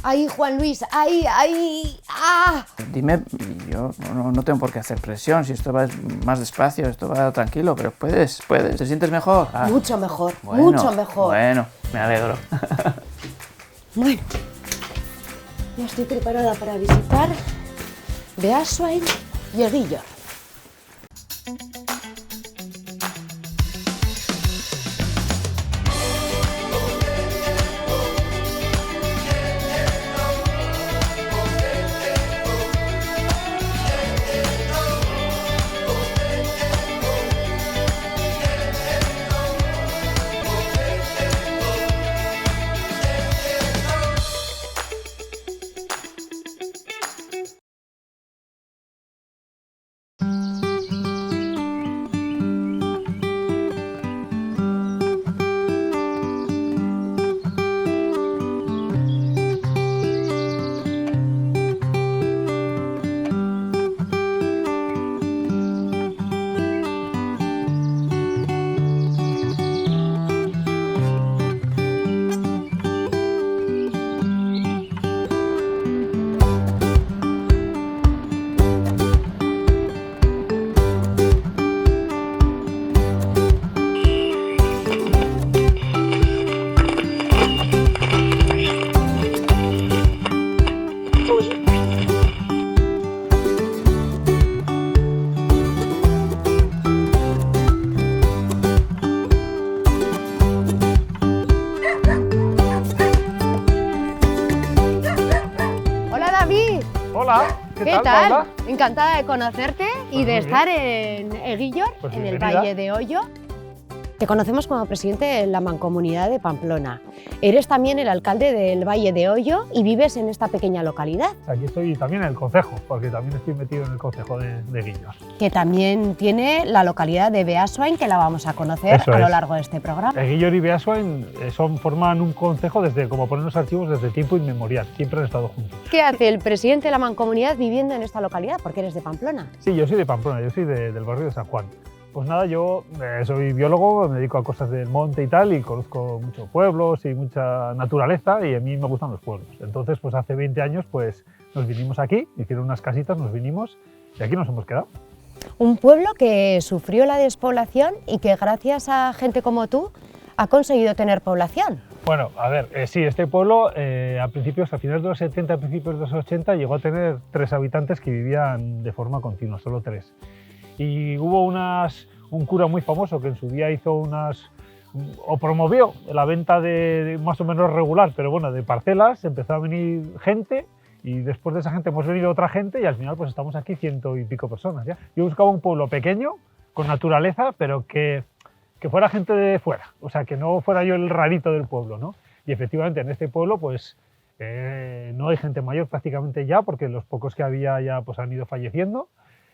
Ahí, Juan Luis, ahí. ¡Ah! Dime, yo no tengo por qué hacer presión, si esto va más despacio, esto va tranquilo, pero puedes. ¿Te sientes mejor? Ah. Mucho mejor, Bueno, mucho mejor. Bueno, me alegro. Bueno, ya estoy preparada para visitar Beasain y Eguillor. Hola, ¿Qué tal, tal? Paula? Encantada de conocerte y de muy estar en Eguillor, Pues en el bienvenida. Valle de Ollo. Te conocemos como presidente de la Mancomunidad de Pamplona. Eres también el alcalde del Valle de Ollo y vives en esta pequeña localidad, Aquí estoy también en el concejo, porque también estoy metido en el concejo de Eguillor. que también tiene la localidad de Beasain, que la vamos a conocer Eso a lo es. largo de este programa. Eguillor y Beasain forman un concejo desde, como ponen los archivos, desde tiempo inmemorial. Siempre han estado juntos. ¿Qué hace el presidente de la Mancomunidad viviendo en esta localidad? Porque eres de Pamplona. Sí, yo soy de Pamplona, yo soy del barrio de San Juan. Pues nada, yo soy biólogo, me dedico a cosas del monte y tal, y conozco muchos pueblos y mucha naturaleza, y a mí me gustan los pueblos. Entonces, pues hace 20 años pues nos vinimos aquí, hicieron unas casitas, nos vinimos y aquí nos hemos quedado. Un pueblo que sufrió la despoblación y que gracias a gente como tú ha conseguido tener población. Bueno, a ver, sí, este pueblo a finales de los 70, a principios de los 80, llegó a tener 3 habitantes que vivían de forma continua, solo 3. Y hubo un cura muy famoso que en su día hizo o promovió la venta de más o menos regular, pero bueno, de parcelas. Empezó a venir gente y después de esa gente hemos venido otra gente y al final pues estamos aquí 100 y pico personas ya. Yo buscaba un pueblo pequeño, con naturaleza, pero que fuera gente de fuera, o sea, que no fuera yo el rarito del pueblo, ¿no? Y efectivamente en este pueblo pues no hay gente mayor prácticamente ya, porque los pocos que había ya pues han ido falleciendo.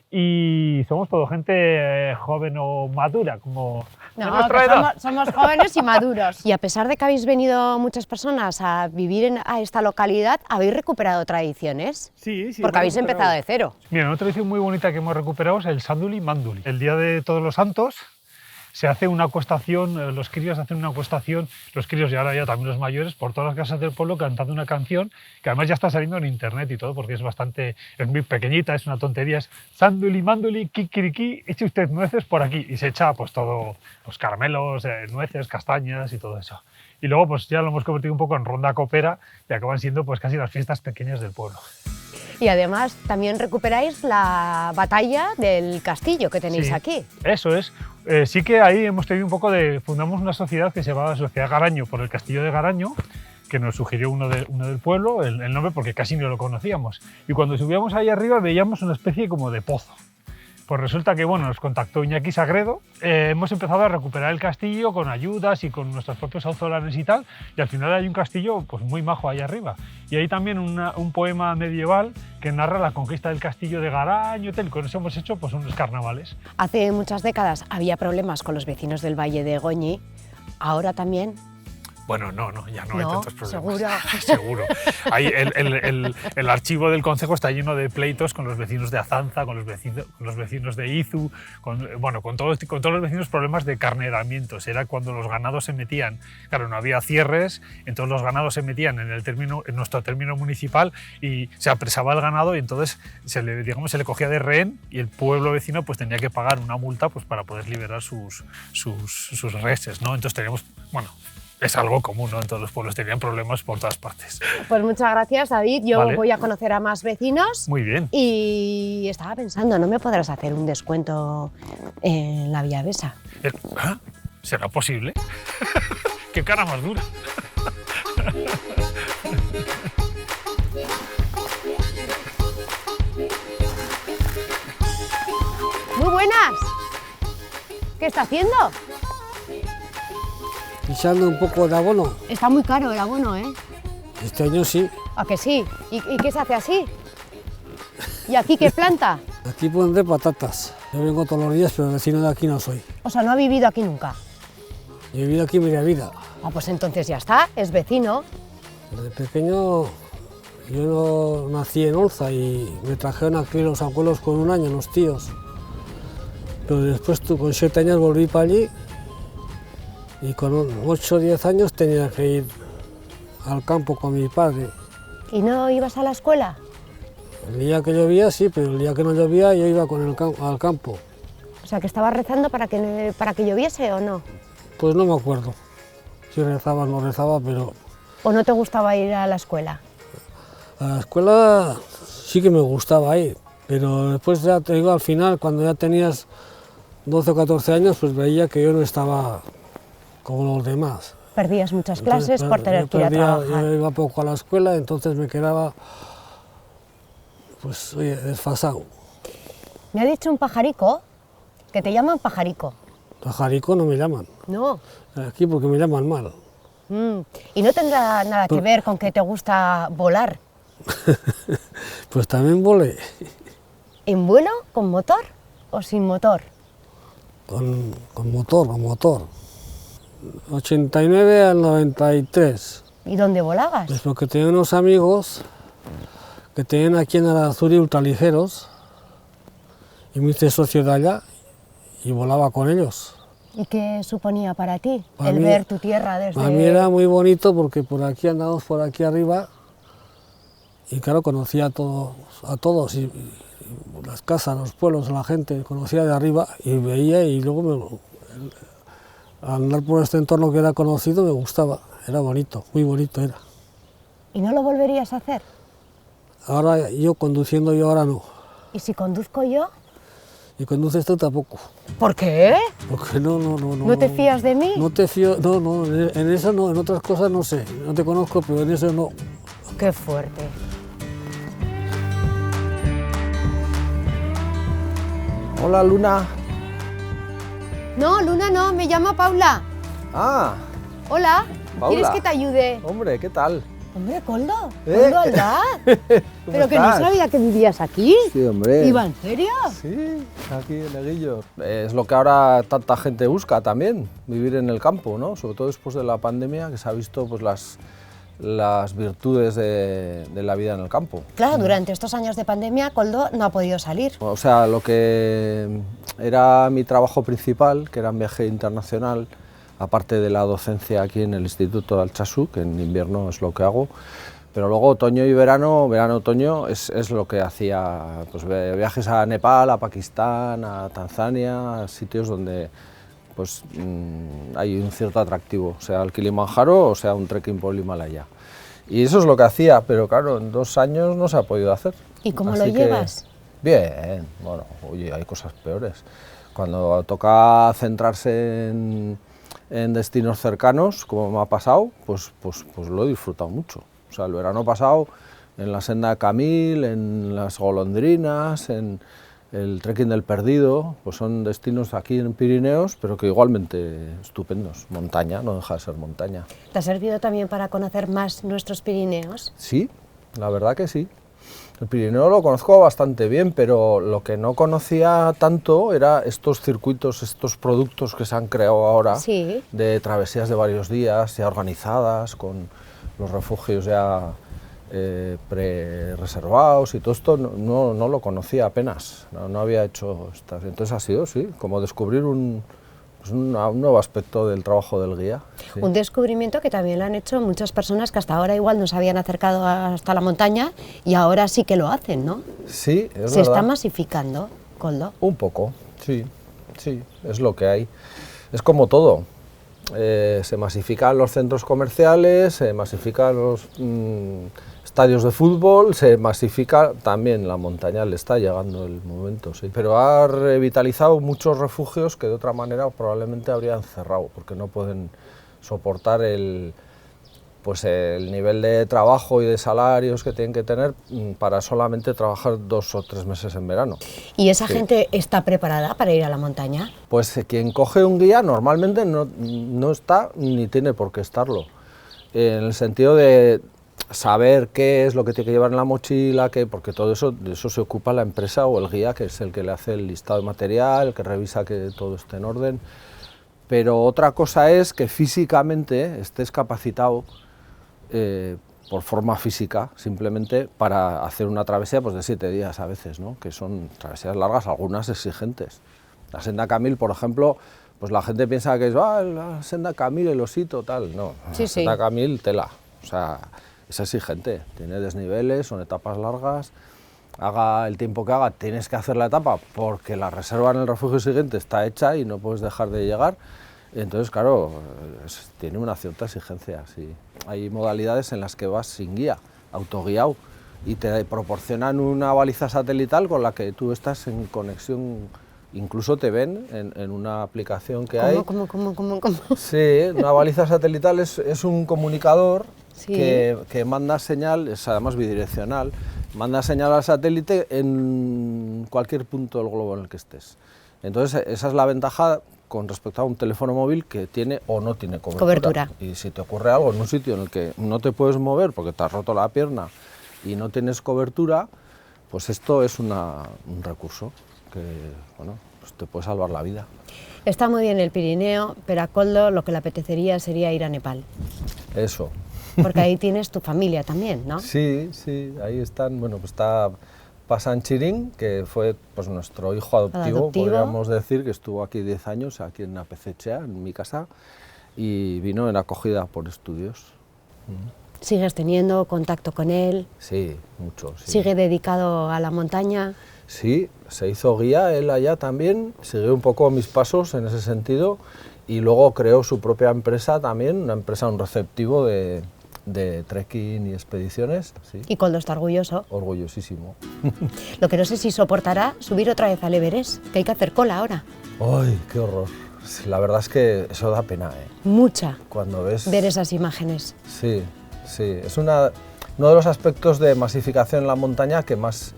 Y somos todo gente joven o madura, como de nuestra edad. Somos jóvenes y maduros. Y a pesar de que habéis venido muchas personas a vivir a esta localidad, ¿habéis recuperado tradiciones? Sí, sí. Porque habéis empezado de cero. Mira, una tradición muy bonita que hemos recuperado es el Sanduli Manduli. El día de Todos los Santos se hace una acostación, los críos hacen una acostación, los críos y ahora ya también los mayores, por todas las casas del pueblo cantando una canción que además ya está saliendo en internet y todo, porque es muy pequeñita, es una tontería, es Sanduli Manduli, kikiriki, eche usted nueces por aquí, y se echa pues todo, los caramelos, nueces, castañas y todo eso. Y luego pues ya lo hemos convertido un poco en ronda copera y acaban siendo pues casi las fiestas pequeñas del pueblo. Y además también recuperáis la batalla del castillo que tenéis Sí, aquí. Eso es. Sí que ahí hemos tenido fundamos una sociedad que se llamaba Sociedad Garaño por el castillo de Garaño, que nos sugirió uno del pueblo, el nombre, porque casi no lo conocíamos. Y cuando subíamos ahí arriba veíamos una especie como de pozo. Pues resulta que bueno, nos contactó Iñaki Sagredo, hemos empezado a recuperar el castillo con ayudas y con nuestros propios auzolanes y tal, y al final hay un castillo pues muy majo ahí arriba. Y hay también un poema medieval que narra la conquista del castillo de Garaño y tal, y con eso hemos hecho pues unos carnavales. Hace muchas décadas había problemas con los vecinos del Valle de Goñi, ahora también. Bueno, ya no hay tantos problemas. Seguro. Seguro. Hay el archivo del concejo está lleno de pleitos con los vecinos de Azanza, con los vecinos de Izu, con todos los vecinos, problemas de carneramientos. Era cuando los ganados se metían, claro, no había cierres, entonces los ganados se metían en nuestro término municipal y se apresaba el ganado y entonces se le cogía de rehén y el pueblo vecino pues tenía que pagar una multa pues para poder liberar sus reses, ¿no? Entonces teníamos, es algo común, ¿no? En todos los pueblos tenían problemas por todas partes. Pues muchas gracias, David. Yo voy a conocer a más vecinos. Muy bien. Y estaba pensando, ¿no me podrás hacer un descuento en la Vía Besa? ¿Será posible? ¡Qué cara más dura! Muy buenas. ¿Qué está haciendo? Echando un poco de abono. Está muy caro el abono, ¿eh? Este año sí. ¿A que sí? ¿Y qué se hace así? ¿Y aquí qué planta? Aquí pondré patatas. Yo vengo todos los días, pero vecino de aquí no soy. O sea, no ha vivido aquí nunca. Yo he vivido aquí media vida. Pues entonces ya está, es vecino. Desde pequeño yo no nací en Olza y me trajeron aquí los abuelos con 1 año, los tíos. Pero después con 7 años volví para allí y con 8 o 10 años tenía que ir al campo con mi padre. ¿Y no ibas a la escuela? El día que llovía sí, pero el día que no llovía yo iba al campo. O sea, que estabas rezando para que lloviese o no. Pues no me acuerdo si rezaba o no rezaba, pero... ¿O no te gustaba ir a la escuela? A la escuela sí que me gustaba ir, pero después ya te digo, al final, cuando ya tenías 12 o 14 años, pues veía que yo no estaba como los demás. Perdías muchas clases por tener que ir a trabajar. Yo iba poco a la escuela, entonces me quedaba, pues, oye, desfasado. Me ha dicho un pajarico que te llaman pajarico. Pajarico no me llaman. No. Aquí porque me llaman mal. ¿Y no tendrá nada que ver con que te gusta volar? Pues también volé. ¿En vuelo? ¿Con motor o sin motor? Con motor. 89 al 93. ¿Y dónde volabas? Pues porque tenía unos amigos que tenían aquí en Arazuri ultraligeros y me hice socio de allá y volaba con ellos. ¿Y qué suponía para ti Para el mí- ver tu tierra desde...? A mí era muy bonito porque por aquí andábamos por aquí arriba y claro, conocía a todos y las casas, los pueblos, la gente, conocía de arriba y veía y luego andar por este entorno que era conocido me gustaba, era bonito, muy bonito era. ¿Y no lo volverías a hacer? Ahora yo conduciendo yo ahora no, ¿Y si conduzco yo? y conduces tú tampoco, ¿Por qué? porque no. ¿No te fías de mí? No te fío, no, en eso no, en otras cosas no sé, no te conozco, pero en eso no. ¡Qué fuerte! Hola, Luna. No, Luna no, me llamo Paula. Ah, Hola, Paula. ¿quieres que te ayude? hombre, ¿qué tal? Hombre, Coldo, ¿Eh? Coldo Aldaz. Pero que no estás? sabía que vivías aquí. Sí, hombre. ¿Iba en serio? Sí, aquí en Eguillo. Es lo que ahora tanta gente busca también, vivir en el campo, ¿no? Sobre todo después de la pandemia, que se ha visto pues, las virtudes de la vida en el campo. Claro, durante estos años de pandemia, Coldo no ha podido salir. O sea, lo que era mi trabajo principal, que era en viaje internacional, aparte de la docencia aquí en el Instituto de Altsasuk, que en invierno es lo que hago, pero luego otoño y verano-otoño es lo que hacía, pues viajes a Nepal, a Pakistán, a Tanzania, a sitios donde pues, hay un cierto atractivo, sea el Kilimanjaro o sea un trekking por el Himalaya. Y eso es lo que hacía, pero claro, en 2 años no se ha podido hacer. ¿Y cómo Así lo que, llevas? Bien, bueno, oye, hay cosas peores. Cuando toca centrarse en destinos cercanos, como me ha pasado, pues lo he disfrutado mucho. O sea, el verano pasado, en la senda de Camil, en las golondrinas, en el trekking del Perdido, pues son destinos aquí en Pirineos, pero que igualmente estupendos. Montaña, no deja de ser montaña. ¿Te ha servido también para conocer más nuestros Pirineos? Sí, la verdad que sí. El Pirineo lo conozco bastante bien, pero lo que no conocía tanto era estos circuitos, estos productos que se han creado ahora, Sí. de travesías de varios días, ya organizadas, con los refugios ya pre-reservados y todo esto, no lo conocía apenas, no había hecho estas. Entonces ha sido, sí, como descubrir un nuevo aspecto del trabajo del guía. Sí. Un descubrimiento que también lo han hecho muchas personas que hasta ahora igual no se habían acercado hasta la montaña y ahora sí que lo hacen, ¿no? Sí, es Se está verdad. masificando, Koldo. Un poco, sí, es lo que hay. Es como todo. Se masifican los centros comerciales, se masifican los estadios de fútbol, se masifica también la montaña, le está llegando el momento, sí. Pero ha revitalizado muchos refugios que de otra manera probablemente habrían cerrado, porque no pueden soportar el nivel de trabajo y de salarios que tienen que tener para solamente trabajar 2 o 3 meses en verano. ¿Y esa Sí. gente está preparada para ir a la montaña? Pues quien coge un guía normalmente no está ni tiene por qué estarlo, en el sentido de saber qué es lo que tiene que llevar en la mochila, porque todo eso, de eso se ocupa la empresa o el guía, que es el que le hace el listado de material, que revisa que todo esté en orden. Pero otra cosa es que físicamente estés capacitado por forma física, simplemente para hacer una travesía pues, de 7 días a veces, ¿no? Que son travesías largas, algunas exigentes. La Senda Camil, por ejemplo, pues la gente piensa que es la Senda Camil, el osito, tal. No, Sí, la Senda sí. Camil, tela. O sea, es exigente, tiene desniveles, son etapas largas. Haga el tiempo que haga, tienes que hacer la etapa porque la reserva en el refugio siguiente está hecha y no puedes dejar de llegar. Entonces, claro, tiene una cierta exigencia. Sí. Hay modalidades en las que vas sin guía, autoguiado, y te proporcionan una baliza satelital con la que tú estás en conexión, incluso te ven en una aplicación que hay. ¿Cómo? Sí, una baliza satelital es un comunicador Sí. que manda señal, es además bidireccional, manda señal al satélite en cualquier punto del globo en el que estés. Entonces, esa es la ventaja con respecto a un teléfono móvil que tiene o no tiene cobertura. Y si te ocurre algo en un sitio en el que no te puedes mover porque te has roto la pierna y no tienes cobertura, pues esto es un recurso que, bueno, pues te puede salvar la vida. Está muy bien el Pirineo, pero a Koldo lo que le apetecería sería ir a Nepal, Eso. porque ahí tienes tu familia también, ¿no? Sí, ahí están, bueno, pues está Pasan Chiring, que fue pues nuestro hijo adoptivo, podríamos decir, que estuvo aquí 10 años, aquí en Apecechea, en mi casa, y vino en acogida por estudios. ¿Sigues teniendo contacto con él? Sí, mucho. Sí. ¿Sigue dedicado a la montaña? Sí, se hizo guía él allá también, siguió un poco mis pasos en ese sentido, y luego creó su propia empresa también, una empresa, un receptivo de trekking y expediciones. Sí. Y Koldo está orgulloso. Orgullosísimo. Lo que no sé si soportará subir otra vez al Everest, que hay que hacer cola ahora. ¡Ay, qué horror! Sí, la verdad es que eso da pena, ¿eh? Mucha. Cuando ves... Ver esas imágenes. Sí, es uno de los aspectos de masificación en la montaña que más,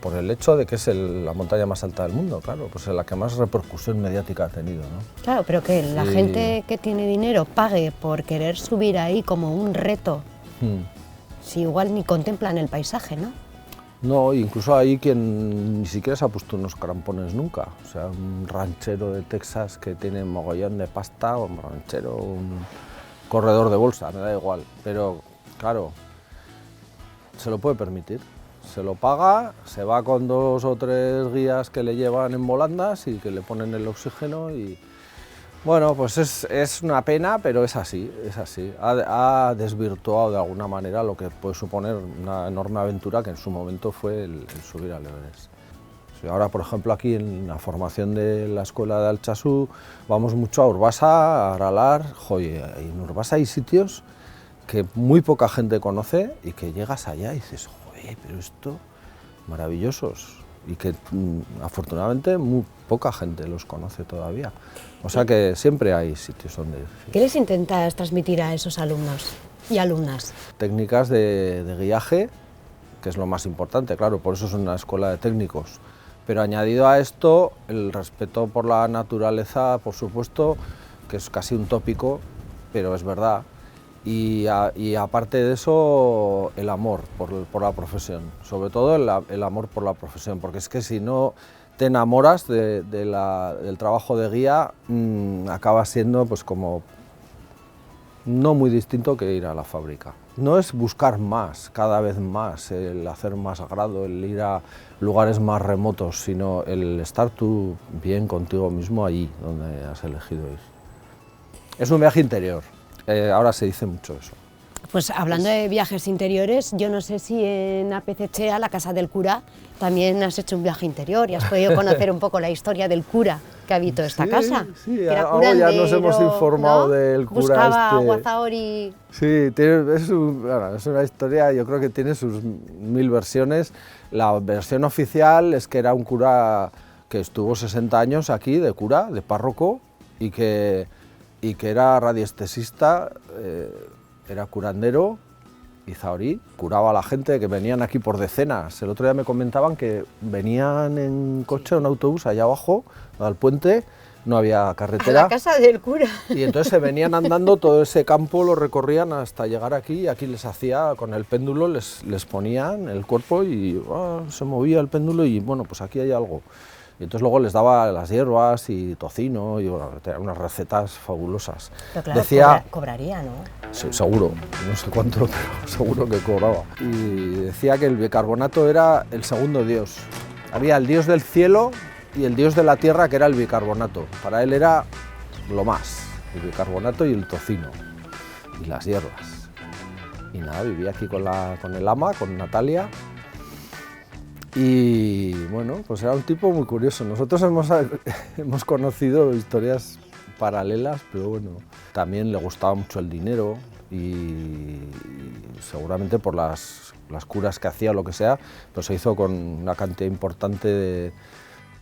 por el hecho de que es la montaña más alta del mundo, claro, pues es la que más repercusión mediática ha tenido, ¿no? Claro, pero que la Sí. gente que tiene dinero pague por querer subir ahí como un reto, si igual ni contemplan el paisaje, ¿no? No, incluso hay quien ni siquiera se ha puesto unos crampones nunca. O sea, un ranchero de Texas que tiene mogollón de pasta, o un ranchero, un corredor de bolsa, me da igual. Pero, claro, se lo puede permitir. Se lo paga, se va con 2 o 3 guías que le llevan en volandas y que le ponen el oxígeno y... Bueno, pues es una pena, pero es así, es así. Ha desvirtuado de alguna manera lo que puede suponer una enorme aventura que en su momento fue el subir al Everest. Sí, ahora, por ejemplo, aquí en la formación de la escuela de Altsasú vamos mucho a Urbasa, a Aralar. Joder, en Urbasa hay sitios que muy poca gente conoce y que llegas allá y dices, joder, pero esto, maravillosos. Y que afortunadamente muy poca gente los conoce todavía. O sea que siempre hay sitios donde... ¿Qué les intentas transmitir a esos alumnos y alumnas? Técnicas de guiaje, que es lo más importante, claro, por eso es una escuela de técnicos. Pero añadido a esto, el respeto por la naturaleza, por supuesto, que es casi un tópico, pero es verdad. y aparte de eso, el amor por la profesión, sobre todo el amor por la profesión, porque es que si no te enamoras del trabajo de guía, acaba siendo pues como no muy distinto que ir a la fábrica. No es buscar más, cada vez más, el hacer más agrado, el ir a lugares más remotos, sino el estar tú bien contigo mismo allí donde has elegido ir. Es un viaje interior, ahora se dice mucho eso. Pues hablando de viajes interiores, yo no sé si en Apezechea, la casa del cura, también has hecho un viaje interior y has podido conocer un poco la historia del cura que habitó esta casa. Sí, Era algo ya nos hemos curandero, informado, ¿no?, del cura. Buscaba agua Zaori. Sí, es una historia, yo creo que tiene sus 1000 versiones. La versión oficial es que era un cura que estuvo 60 años aquí, de cura, de párroco, y que era radiestesista, era curandero y zahorí, curaba a la gente que venían aquí por decenas. El otro día me comentaban que venían en coche o en autobús allá abajo, al puente, no había carretera. A la casa del cura. Y entonces se venían andando, todo ese campo lo recorrían hasta llegar aquí, y aquí les hacía, con el péndulo les ponían el cuerpo y se movía el péndulo y bueno, pues aquí hay algo. Y entonces luego les daba las hierbas y tocino y bueno, tenía unas recetas fabulosas. Pero claro, decía, cobraría, ¿no? Sí, seguro, no sé cuánto, pero seguro que cobraba. Y decía que el bicarbonato era el segundo dios. Había el dios del cielo y el dios de la tierra, que era el bicarbonato. Para él era lo más, el bicarbonato y el tocino y las hierbas. Y nada, vivía aquí con el ama, con Natalia. Y bueno, pues era un tipo muy curioso. Nosotros hemos conocido historias paralelas, pero bueno, también le gustaba mucho el dinero y seguramente por las curas que hacía o lo que sea, pues se hizo con una cantidad importante de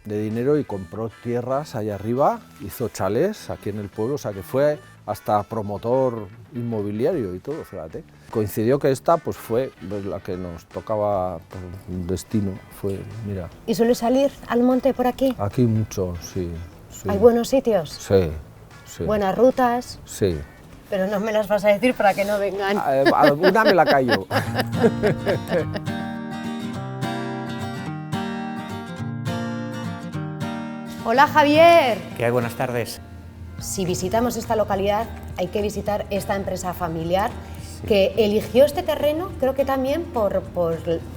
dinero y compró tierras allá arriba, hizo chalés aquí en el pueblo, o sea que fue hasta promotor inmobiliario y todo, fíjate. Coincidió que esta pues fue la que nos tocaba por un destino, fue, mira. ¿Y suele salir al monte por aquí? Aquí mucho, sí. ¿Hay buenos sitios? Sí, sí. ¿Buenas rutas? Sí. Pero no me las vas a decir para que no vengan. Alguna me la callo. Hola Javier. ¿Qué hay? Buenas tardes. Si visitamos esta localidad, hay que visitar esta empresa familiar que eligió este terreno, creo que también por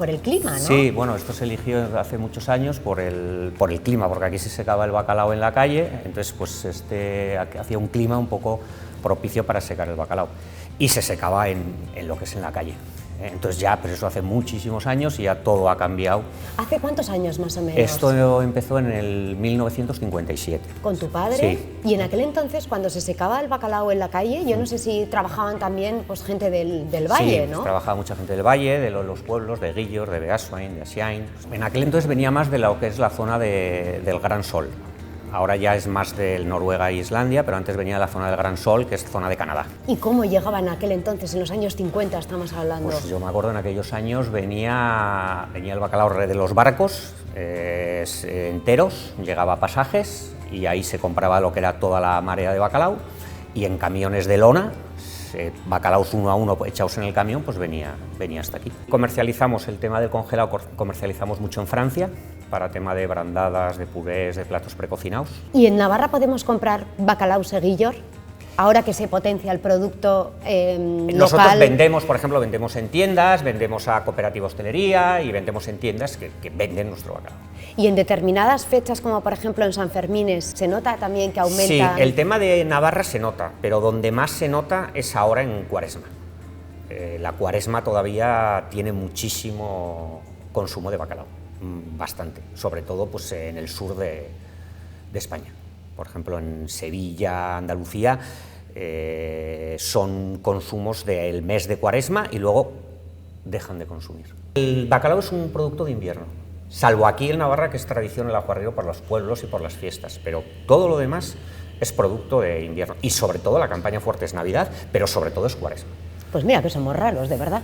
el clima, ¿no? Sí, bueno, esto se eligió hace muchos años por el clima, porque aquí se secaba el bacalao en la calle, entonces pues hacía un clima un poco propicio para secar el bacalao y se secaba en lo que es en la calle. Entonces ya, pero eso hace muchísimos años y ya todo ha cambiado. ¿Hace cuántos años más o menos? Esto empezó en el 1957. ¿Con tu padre? Sí. Y en aquel entonces, cuando se secaba el bacalao en la calle, yo no sé si trabajaban también pues, gente del valle, sí, ¿no? Trabajaba mucha gente del valle, de los pueblos, de Guillor, de Beasain, de Asiain. En aquel entonces venía más de lo que es la zona del Gran Sol. Ahora ya es más del Noruega e Islandia, pero antes venía de la zona del Gran Sol, que es zona de Canadá. ¿Y cómo llegaban en aquel entonces, en los años 50 estamos hablando? Pues yo me acuerdo en aquellos años venía el bacalao de los barcos enteros, llegaba a pasajes y ahí se compraba lo que era toda la marea de bacalao y en camiones de lona, bacalaos uno a uno echados en el camión, pues venía hasta aquí. Comercializamos el tema del congelado, comercializamos mucho en Francia, para tema de brandadas, de purés, de platos precocinados. ¿Y en Navarra podemos comprar bacalao Guillor? Ahora que se potencia el producto local. Nosotros vendemos, por ejemplo, vendemos en tiendas, vendemos a cooperativa hostelería y vendemos en tiendas que venden nuestro bacalao. Y en determinadas fechas, como por ejemplo en San Fermines, ¿se nota también que aumenta? Sí, el tema de Navarra se nota, pero donde más se nota es ahora en Cuaresma. La Cuaresma todavía tiene muchísimo consumo de bacalao. Bastante, sobre todo pues, en el sur de España. Por ejemplo, en Sevilla, Andalucía, son consumos del mes de Cuaresma y luego dejan de consumir. El bacalao es un producto de invierno, salvo aquí en Navarra, que es tradición el ajuarrero por los pueblos y por las fiestas, pero todo lo demás es producto de invierno. Y sobre todo la campaña fuerte es Navidad, pero sobre todo es Cuaresma. Pues mira que somos raros, de verdad.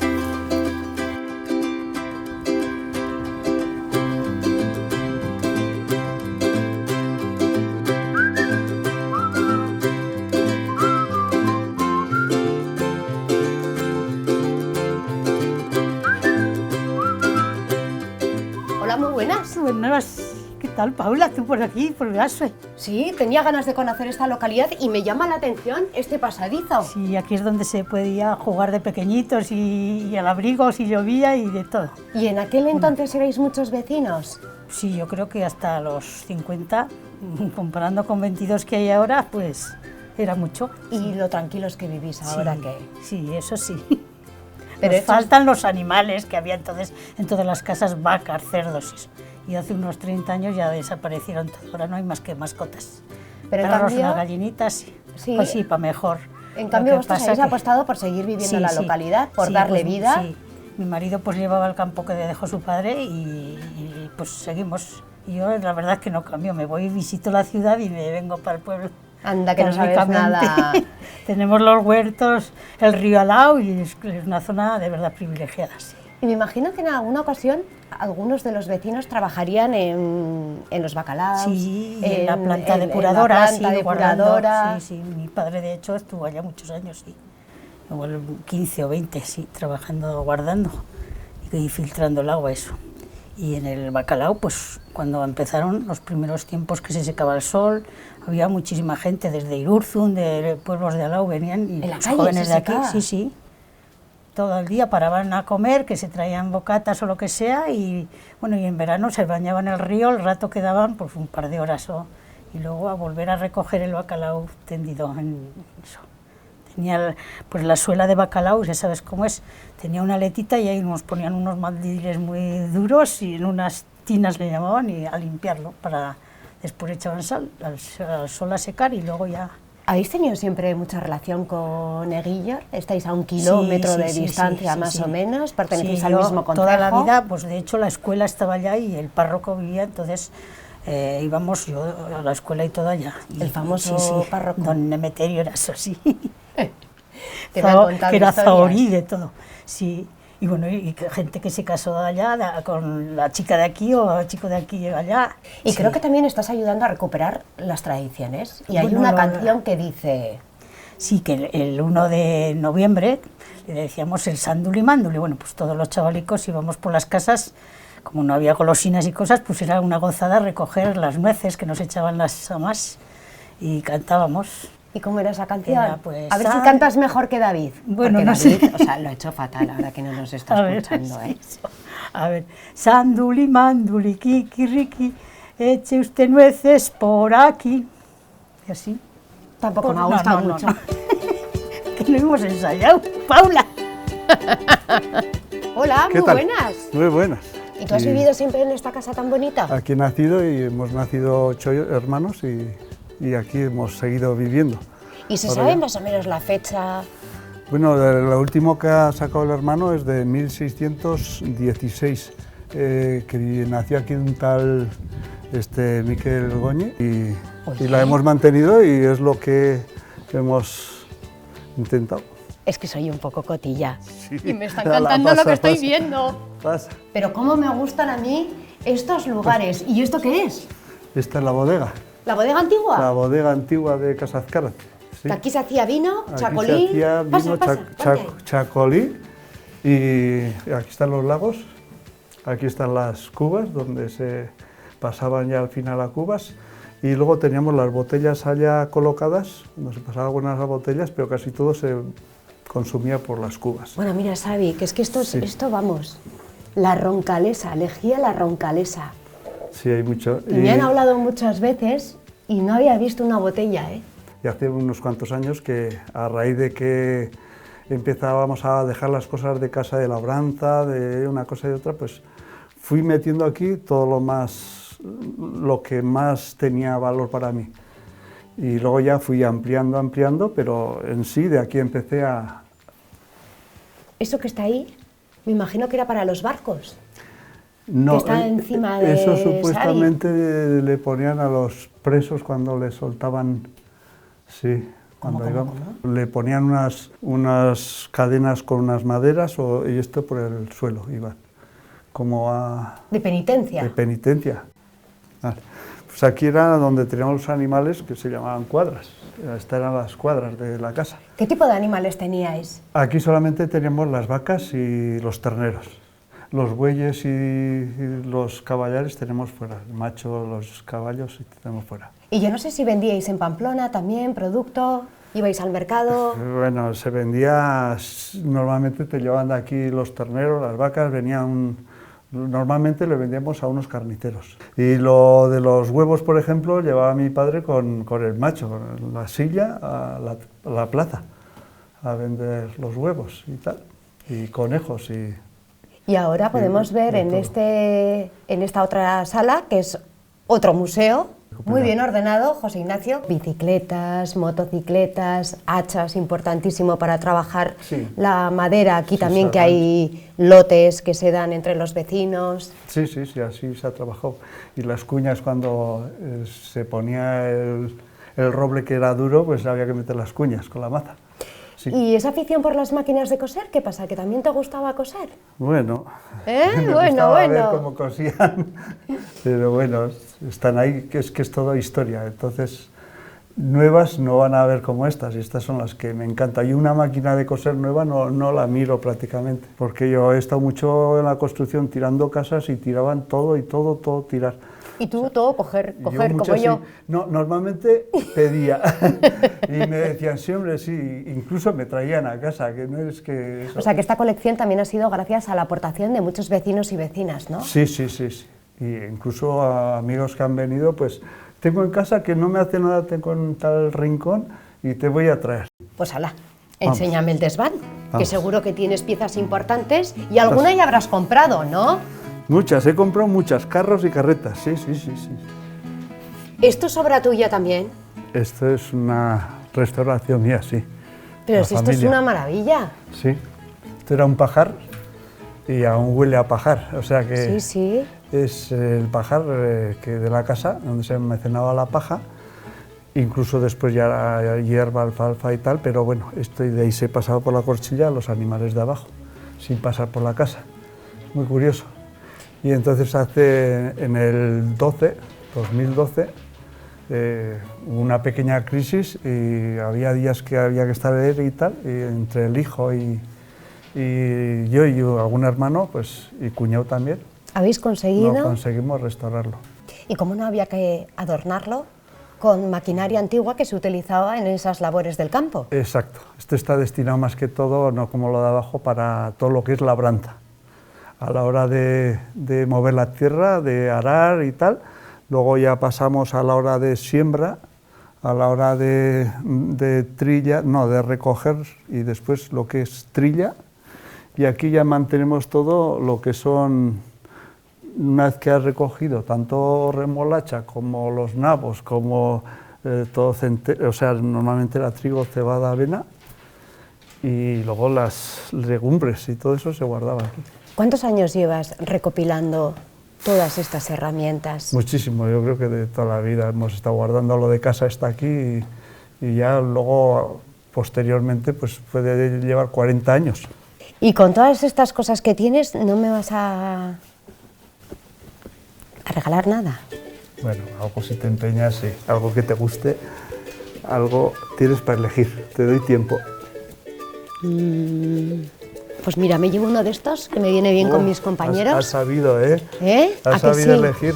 Hola, muy buenas. Buenas. ¿Qué tal, Paula? ¿Tú por aquí, por Gasue? Sí, tenía ganas de conocer esta localidad y me llama la atención este pasadizo. Sí, aquí es donde se podía jugar de pequeñitos y al abrigo si llovía y de todo. ¿Y en aquel entonces erais muchos vecinos? Sí, yo creo que hasta los 50, comparando con 22 que hay ahora, pues era mucho. Y lo tranquilos que vivís ahora, Sí, que... sí, eso sí. Pero Nos faltan los animales que había entonces en todas las casas, vacas, cerdos. Y hace unos 30 años ya desaparecieron todo. Ahora no hay más que mascotas. Pero en perros, cambio- unas gallinitas, sí. Sí. Pues sí, para mejor. En Lo cambio, que vosotros pasa habéis que- apostado por seguir viviendo Sí, en la sí. localidad, por Sí, darle pues, vida. sí. Mi marido pues llevaba el campo que le dejó su padre y, pues seguimos. Y yo la verdad es que no cambio, me voy, visito la ciudad y me vengo para el pueblo. Anda, que no sabes Teóricamente, nada. Tenemos los huertos, el río al lado y es una zona de verdad privilegiada. Sí. Y me imagino que en alguna ocasión algunos de los vecinos trabajarían en los bacalaos. Sí, y en la planta en depuradora, la planta sí, depuradora. guardando. Sí, sí, mi padre de hecho estuvo allá muchos años, sí. Igual 15 o 20, sí, trabajando, guardando y filtrando el agua, eso. Y en el bacalao, pues cuando empezaron los primeros tiempos que se secaba el sol, había muchísima gente desde Irurzun, de pueblos de al lado, venían y ¿En la los calle jóvenes se de aquí, secaba? sí, sí. Todo el día paraban a comer, que se traían bocatas o lo que sea, y bueno, y en verano se bañaban en el río, el rato que daban, pues un par de horas y luego a volver a recoger el bacalao tendido en eso. Tenía pues la suela de bacalao, ya sabes cómo es, tenía una aletita y ahí nos ponían unos mandiles muy duros y en unas tinas le llamaban y a limpiarlo, para después echaban sal, al sol a secar y luego ya... ¿Habéis tenido siempre mucha relación con Eguillo? ¿Estáis a un kilómetro Sí, de sí, distancia sí, más sí. o menos? ¿Pertenecéis Sí, al yo mismo concejo? toda la vida, pues de hecho la escuela estaba allá y el párroco vivía, entonces íbamos yo a la escuela y todo allá. Y, El famoso párroco. Don Emeterio era eso, sí. Te me han contado que era historias. zahorí de todo, sí. Y bueno, y gente que se casó allá con la chica de aquí o el chico de aquí allá. Y Sí. creo que también estás ayudando a recuperar las tradiciones. Y hay Bueno, una lo- canción que dice... Sí, que el 1 de noviembre le decíamos el sánduli mánduli. Bueno, pues todos los chavalicos íbamos por las casas, como no había golosinas y cosas, pues era una gozada recoger las nueces que nos echaban las amas y cantábamos. ¿Y cómo era esa canción? Era, pues, a ver si San- cantas mejor que David. Bueno, Porque no David, sé. o sea, lo he hecho fatal ahora que no nos está escuchando, ¿eh? A ver, sánduli mánduli, kikiriki, eche usted nueces por aquí. Y así. Tampoco me ha No, gustado no, no, mucho. no. Que lo hemos ensayado, Paula. Hola, ¿Qué muy tal? buenas. Muy buenas. ¿Y tú has vivido siempre en esta casa tan bonita? Aquí he nacido y hemos nacido 8 hermanos y aquí hemos seguido viviendo. ¿Y se Ahora sabe ya. más o menos la fecha? Bueno, lo último que ha sacado el hermano es de 1616, que nació aquí un tal Miquel Goñi y la hemos mantenido y es lo que hemos intentado. Es que soy un poco cotilla. Sí, Y me está la encantando lo pasa, que estoy pasa. viendo. Pasa. Pero cómo me gustan a mí estos lugares. ¿Y esto qué es? Esta es la bodega, ¿La bodega antigua? la bodega antigua de Casa Azcárate. Sí. Que aquí se hacía vino, Aquí chacolí. se hacía vino, Pasa, ponte ahí. chacolí y aquí están los lagos, aquí están las cubas donde se pasaban ya al final a cubas y luego teníamos las botellas allá colocadas, donde se pasaban buenas las botellas, pero casi todo se consumía por las cubas. Bueno, mira, Xavi, que es que esto, Sí. esto vamos, la roncalesa, lejía la roncalesa. Sí, hay mucho. Y me han hablado muchas veces y no había visto una botella, ¿eh? Y hace unos cuantos años que a raíz de que empezábamos a dejar las cosas de casa de labranza, de una cosa y otra, pues fui metiendo aquí todo lo que más tenía valor para mí. Y luego ya fui ampliando, pero en sí de aquí empecé a... Eso que está ahí, me imagino que era para los barcos. No, Que está encima de eso Sari. supuestamente le ponían a los presos cuando les soltaban, sí, cuando íbamos. Le ponían unas cadenas con unas maderas y esto por el suelo iban, como De penitencia. de penitencia. Vale. Pues aquí era donde teníamos los animales que se llamaban cuadras. Estas eran las cuadras de la casa. ¿Qué tipo de animales teníais? Aquí solamente teníamos las vacas y los terneros. los bueyes y los caballares tenemos fuera, el macho, los caballos tenemos fuera. Y yo no sé si vendíais en Pamplona también producto, ibais al mercado. Bueno, se vendía, normalmente te llevaban de aquí los terneros, las vacas, normalmente le vendíamos a unos carniceros. Y lo de los huevos, por ejemplo, llevaba mi padre con el macho, con la silla a la plaza, a vender los huevos y tal, y conejos y... Y ahora podemos ver en esta otra sala, que es otro museo, muy bien ordenado, José Ignacio. Bicicletas, motocicletas, hachas, importantísimo para trabajar la madera. Aquí también que hay lotes que se dan entre los vecinos. Sí, así se ha trabajado. Y las cuñas, cuando se ponía el roble que era duro, pues había que meter las cuñas con la maza. Sí. ¿Y esa afición por las máquinas de coser, qué pasa? ¿Que también te gustaba coser? Bueno, me gustaba bueno. ver cómo cosían, pero bueno, están ahí, que es toda historia. Entonces, nuevas no van a ver como estas, y estas son las que me encantan. Y una máquina de coser nueva no la miro prácticamente, porque yo he estado mucho en la construcción tirando casas y tiraban todo tirar. Y tú todo coger como yo. yo. No, normalmente pedía y me decían siempre sí, incluso me traían a casa, que no es que... Eso. O sea que esta colección también ha sido gracias a la aportación de muchos vecinos y vecinas, ¿no? Sí. Y incluso a amigos que han venido, pues tengo en casa que no me hace nada, tengo en tal rincón y te voy a traer. Pues hala, enséñame el desván, que seguro que tienes piezas importantes y alguna ya habrás comprado, ¿no? Muchas, he comprado muchas, carros y carretas, sí. ¿Esto es obra tuya también? Esto es una restauración mía, sí. Pero si esto es una maravilla. Sí, esto era un pajar y aún huele a pajar, o sea que sí. Es el pajar que de la casa, donde se almacenaba la paja, incluso después ya era hierba, alfalfa y tal, pero bueno, esto de ahí se pasaba por la corchilla a los animales de abajo, sin pasar por la casa, muy curioso. Y entonces en el 2012, hubo una pequeña crisis y había días que había que estar y tal, y entre el hijo y yo y algún hermano, pues, y cuñado también. ¿Habéis conseguido? No conseguimos restaurarlo. ¿Y cómo no había que adornarlo con maquinaria antigua que se utilizaba en esas labores del campo? Exacto. Esto está destinado más que todo, no como lo de abajo, para todo lo que es labranza. A la hora de mover la tierra, de arar y tal, luego ya pasamos a la hora de siembra, a la hora de trilla, no, de recoger y después lo que es trilla, y aquí ya mantenemos todo lo que son, una vez que has recogido tanto remolacha como los nabos, como todo o sea, normalmente era trigo, cebada, avena, y luego las legumbres y todo eso se guardaba aquí. ¿Cuántos años llevas recopilando todas estas herramientas? Muchísimo, yo creo que de toda la vida hemos estado guardando, lo de casa está aquí y ya luego posteriormente pues puede llevar 40 años. Y con todas estas cosas que tienes, ¿no me vas a regalar nada? Bueno, algo si te empeñas, sí, algo que te guste, algo tienes para elegir, te doy tiempo. Pues mira, me llevo uno de estos, que me viene bien con mis compañeros. Has sabido, ¿eh? Has ¿A que sabido sí? elegir.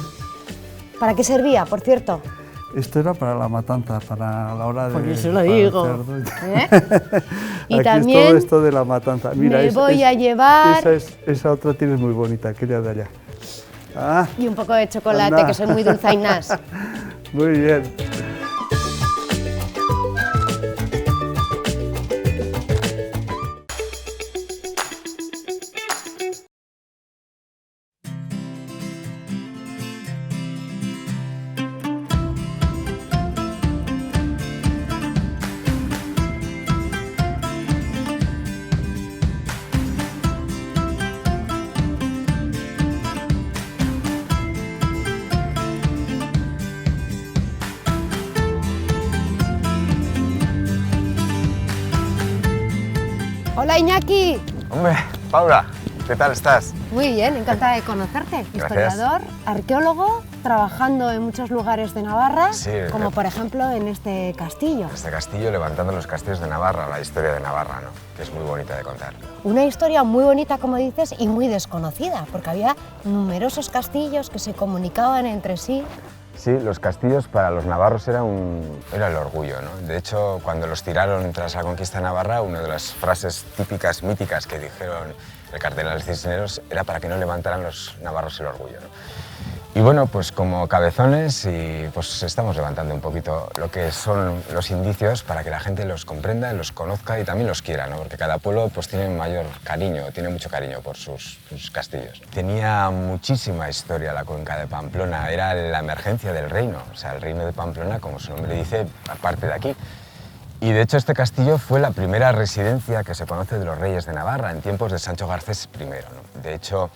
¿Para qué servía, por cierto? Esto era para la matanza, para la hora de... Pues yo se lo digo. Y aquí también es todo esto de la matanza. Mira, me voy a llevar... Esa otra tienes muy bonita, aquella de allá. Ah, y un poco de chocolate, anda. que soy muy dulzainás. Muy bien. Hola, Iñaki. Hombre, Paula, ¿Qué tal estás? Muy bien, encantada de conocerte. Historiador, arqueólogo, trabajando en muchos lugares de Navarra, Sí, como por ejemplo en este castillo. Este castillo, levantando los castillos de Navarra, la historia de Navarra, ¿no? Que es muy bonita de contar. Una historia muy bonita, como dices, y muy desconocida, porque había numerosos castillos que se comunicaban entre sí. Sí, los castillos para los navarros era el orgullo, ¿no? De hecho, cuando los tiraron tras la conquista de Navarra, una de las frases típicas, míticas que dijeron el cardenal Cisneros era para que no levantaran los navarros el orgullo, ¿no? Y bueno, pues como cabezones pues estamos levantando un poquito lo que son los indicios para que la gente los comprenda, los conozca y también los quiera, ¿no? Porque cada pueblo pues tiene mayor cariño, tiene mucho cariño por sus castillos. Tenía muchísima historia la cuenca de Pamplona, era la emergencia del reino, o sea, el reino de Pamplona, como su nombre dice, parte de aquí. Y de hecho este castillo fue la primera residencia que se conoce de los reyes de Navarra en tiempos de Sancho Garcés I, ¿no? De hecho,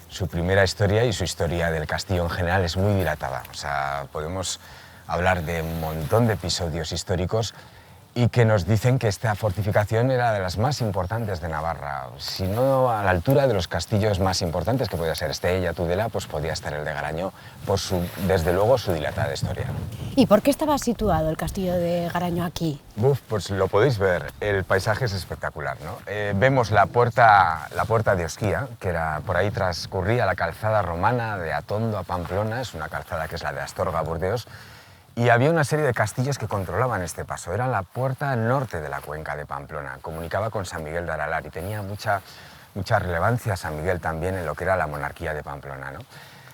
su primera historia y su historia del castillo en general es muy dilatada. O sea, podemos hablar de un montón de episodios históricos y que nos dicen que esta fortificación era de las más importantes de Navarra. Si no a la altura de los castillos más importantes, que podía ser Estella, Tudela, pues podía estar el de Garañó, por desde luego su dilatada historia. ¿Y por qué estaba situado el castillo de Garañó aquí? Pues lo podéis ver, el paisaje es espectacular, ¿no? Vemos la puerta de Osquía, que era, por ahí transcurría la calzada romana de Atondo a Pamplona, es una calzada que es la de Astorga a Burdeos, y había una serie de castillos que controlaban este paso. Era la puerta norte de la cuenca de Pamplona, comunicaba con San Miguel de Aralar y tenía mucha relevancia San Miguel también en lo que era la monarquía de Pamplona, ¿no?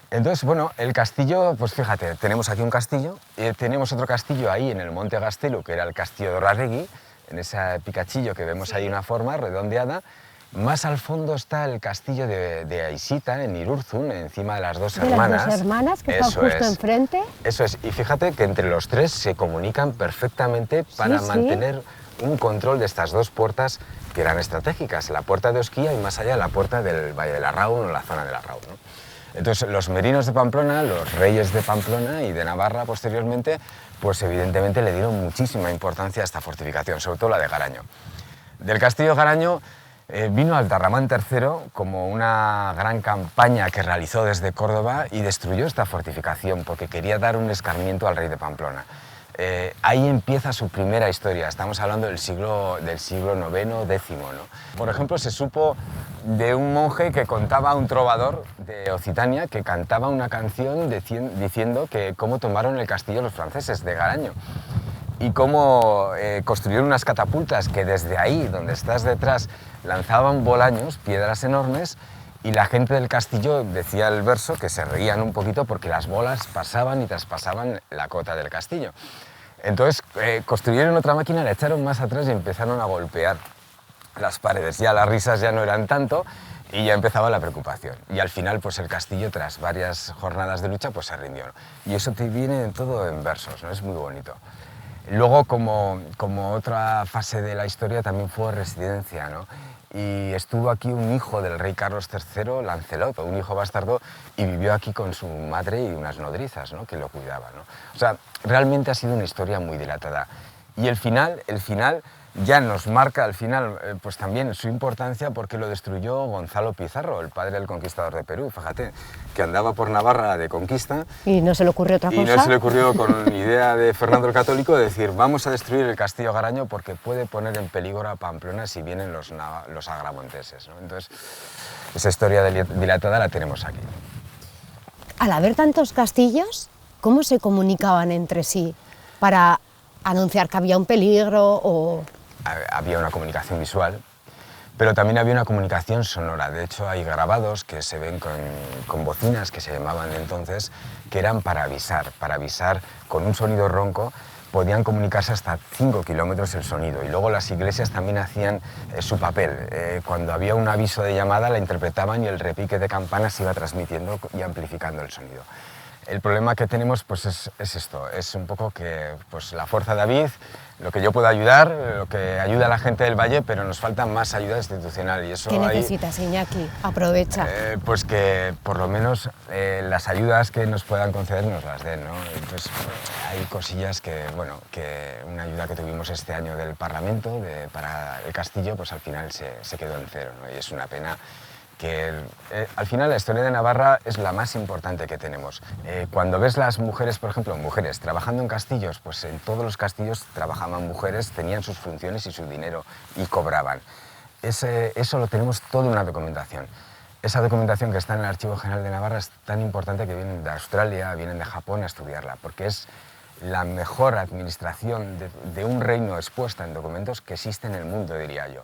Entonces, bueno, el castillo, pues fíjate, tenemos aquí un castillo, tenemos otro castillo ahí en el Monte Gastelu, que era el castillo de Orarregui, en ese picachillo que vemos ahí una forma redondeada. Más al fondo está el castillo de Aisita, en Irurzun, encima de las dos hermanas. De las dos hermanas que están justo enfrente. Eso es, y fíjate que entre los tres se comunican perfectamente para mantener un control de estas dos puertas que eran estratégicas, la puerta de Osquía y más allá la puerta del Valle de Larraun o la zona de Larraun, ¿no? Entonces los merinos de Pamplona, los reyes de Pamplona y de Navarra posteriormente, pues evidentemente le dieron muchísima importancia a esta fortificación, sobre todo la de Garañó. Del castillo de Garañó vino Altarramán III como una gran campaña que realizó desde Córdoba y destruyó esta fortificación porque quería dar un escarmiento al rey de Pamplona. Ahí empieza su primera historia, estamos hablando del siglo IX, X, ¿no? Por ejemplo, se supo de un monje que contaba, un trovador de Occitania, que cantaba una canción diciendo que cómo tomaron el castillo los franceses de Garaño y cómo construyeron unas catapultas que desde ahí, donde estás detrás, lanzaban bolaños, piedras enormes, y la gente del castillo, decía el verso, que se reían un poquito porque las bolas pasaban y traspasaban la cota del castillo. Entonces construyeron otra máquina, la echaron más atrás y empezaron a golpear las paredes. Ya las risas ya no eran tanto y ya empezaba la preocupación. Y al final, pues el castillo, tras varias jornadas de lucha, pues se rindió, ¿no? Y eso te viene todo en versos, ¿no? Es muy bonito. Luego, como otra fase de la historia, también fue residencia, ¿no? Y estuvo aquí un hijo del rey Carlos III, Lancelot, un hijo bastardo, y vivió aquí con su madre y unas nodrizas, ¿no? Que lo cuidaban, ¿no? O sea, realmente ha sido una historia muy dilatada. Y el final ya nos marca al final pues también su importancia porque lo destruyó Gonzalo Pizarro, el padre del conquistador de Perú, fíjate, que andaba por Navarra de conquista. Y no se le ocurrió otra cosa. Y no se le ocurrió con idea de Fernando el Católico de decir vamos a destruir el castillo Garaño porque puede poner en peligro a Pamplona si vienen los agramonteses, ¿no? Entonces, esa historia dilatada la tenemos aquí. Al haber tantos castillos, ¿cómo se comunicaban entre sí para anunciar que había un peligro o...? Había una comunicación visual, pero también había una comunicación sonora. De hecho, hay grabados que se ven con bocinas, que se llamaban entonces, que eran para avisar con un sonido ronco. Podían comunicarse hasta 5 kilómetros el sonido. Y luego las iglesias también hacían su papel. Cuando había un aviso de llamada, la interpretaban y el repique de campanas iba transmitiendo y amplificando el sonido. El problema que tenemos pues es esto, es un poco que pues, la fuerza David, lo que yo puedo ayudar, lo que ayuda a la gente del Valle, pero nos falta más ayuda institucional. Y eso ¿qué necesitas, Iñaki? Aprovecha. Pues que por lo menos las ayudas que nos puedan conceder nos las den, ¿no? Entonces hay cosillas que, bueno, que una ayuda que tuvimos este año del Parlamento para el castillo, pues al final se quedó en cero, ¿no? Y es una pena que al final la historia de Navarra es la más importante que tenemos. Cuando ves las mujeres, por ejemplo, mujeres trabajando en castillos, pues en todos los castillos trabajaban mujeres, tenían sus funciones y su dinero y cobraban. Eso lo tenemos todo en una documentación. Esa documentación que está en el Archivo General de Navarra es tan importante que vienen de Australia, vienen de Japón a estudiarla, porque es la mejor administración de un reino expuesta en documentos que existe en el mundo, diría yo.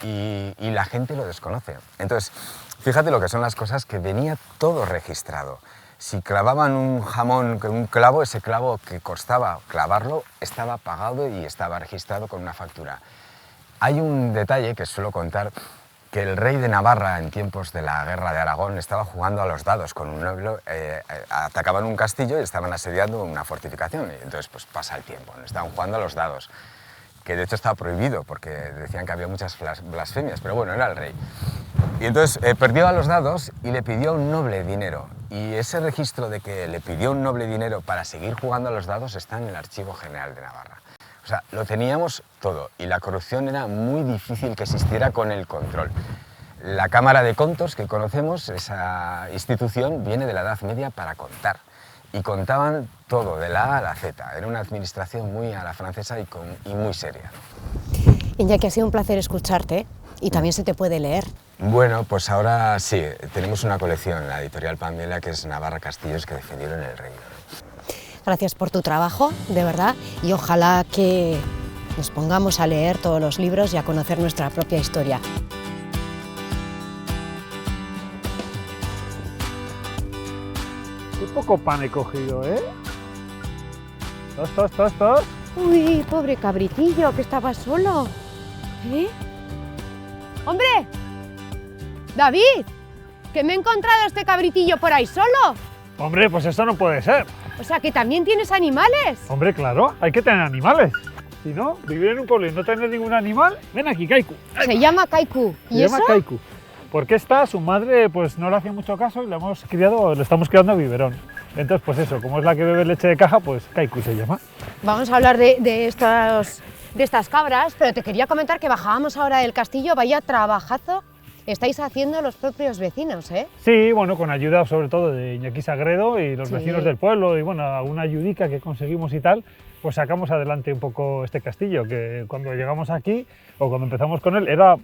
Y la gente lo desconoce. Entonces, fíjate lo que son las cosas, que venía todo registrado. Si clavaban un jamón con un clavo, ese clavo que costaba clavarlo estaba pagado y estaba registrado con una factura. Hay un detalle que suelo contar, que el rey de Navarra, en tiempos de la guerra de Aragón, estaba jugando a los dados con un noble, atacaban un castillo y estaban asediando una fortificación, y entonces pues pasa el tiempo, estaban jugando a los dados, que de hecho estaba prohibido porque decían que había muchas blasfemias, pero bueno, era el rey. Y entonces perdió a los dados y le pidió a un noble dinero, y ese registro de que le pidió un noble dinero para seguir jugando a los dados está en el Archivo General de Navarra. O sea, lo teníamos todo y la corrupción era muy difícil que existiera con el control. La Cámara de Contos que conocemos, esa institución, viene de la Edad Media para contar. Y contaban todo, de la A a la Z. Era una administración muy a la francesa y muy seria. Iñaki, ha sido un placer escucharte y también se te puede leer. Bueno, pues ahora sí, tenemos una colección, la editorial Pamela, que es Navarra Castillos que defendieron el reino. Gracias por tu trabajo, de verdad, y ojalá que nos pongamos a leer todos los libros y a conocer nuestra propia historia. Qué poco pan he cogido, ¿eh? ¡Tos! Uy, pobre cabritillo, que estaba solo. ¿Eh? ¡Hombre! ¡David! ¡Que me he encontrado este cabritillo por ahí solo! Hombre, pues eso no puede ser. O sea, que también tienes animales. Hombre, claro, hay que tener animales. Si no, vivir en un pueblo y no tener ningún animal... Ven aquí, Kaiku. Se llama Kaiku. ¿Y se llama Kaiku? Porque su madre pues no le hacía mucho caso y lo estamos criando a biberón. Entonces, pues eso, como es la que bebe leche de caja, pues Kaiku se llama. Vamos a hablar de estas cabras, pero te quería comentar que bajábamos ahora del castillo, vaya trabajazo estáis haciendo los propios vecinos, ¿eh? Sí, bueno, con ayuda sobre todo de Iñaki Sagredo y los Sí. vecinos del pueblo y bueno, alguna ayudica que conseguimos y tal, pues sacamos adelante un poco este castillo, que cuando llegamos aquí o cuando empezamos con él era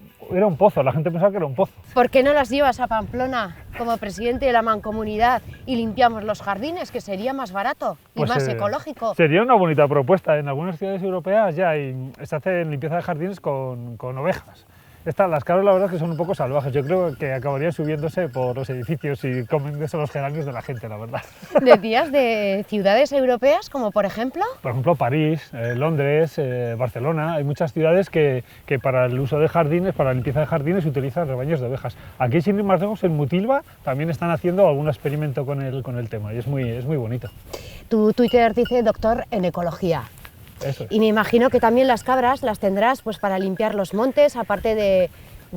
un pozo, la gente pensaba que era un pozo. ¿Por qué no las llevas a Pamplona como presidente de la mancomunidad y limpiamos los jardines, que sería más barato y Pues, más ecológico? Sería una bonita propuesta. En algunas ciudades europeas ya se hace limpieza de jardines con ovejas. Las cabras la verdad es que son un poco salvajes, yo creo que acabarían subiéndose por los edificios y comiéndose los geranios de la gente, la verdad. ¿Decías de ciudades europeas como por ejemplo? Por ejemplo, París, Londres, Barcelona, hay muchas ciudades que para el uso de jardines, para la limpieza de jardines, utilizan rebaños de ovejas. Aquí, sin ir más lejos, en Mutilva también están haciendo algún experimento con el tema y es muy bonito. Tu Twitter dice doctor en ecología. Eso es. Y me imagino que también las cabras las tendrás pues para limpiar los montes, aparte de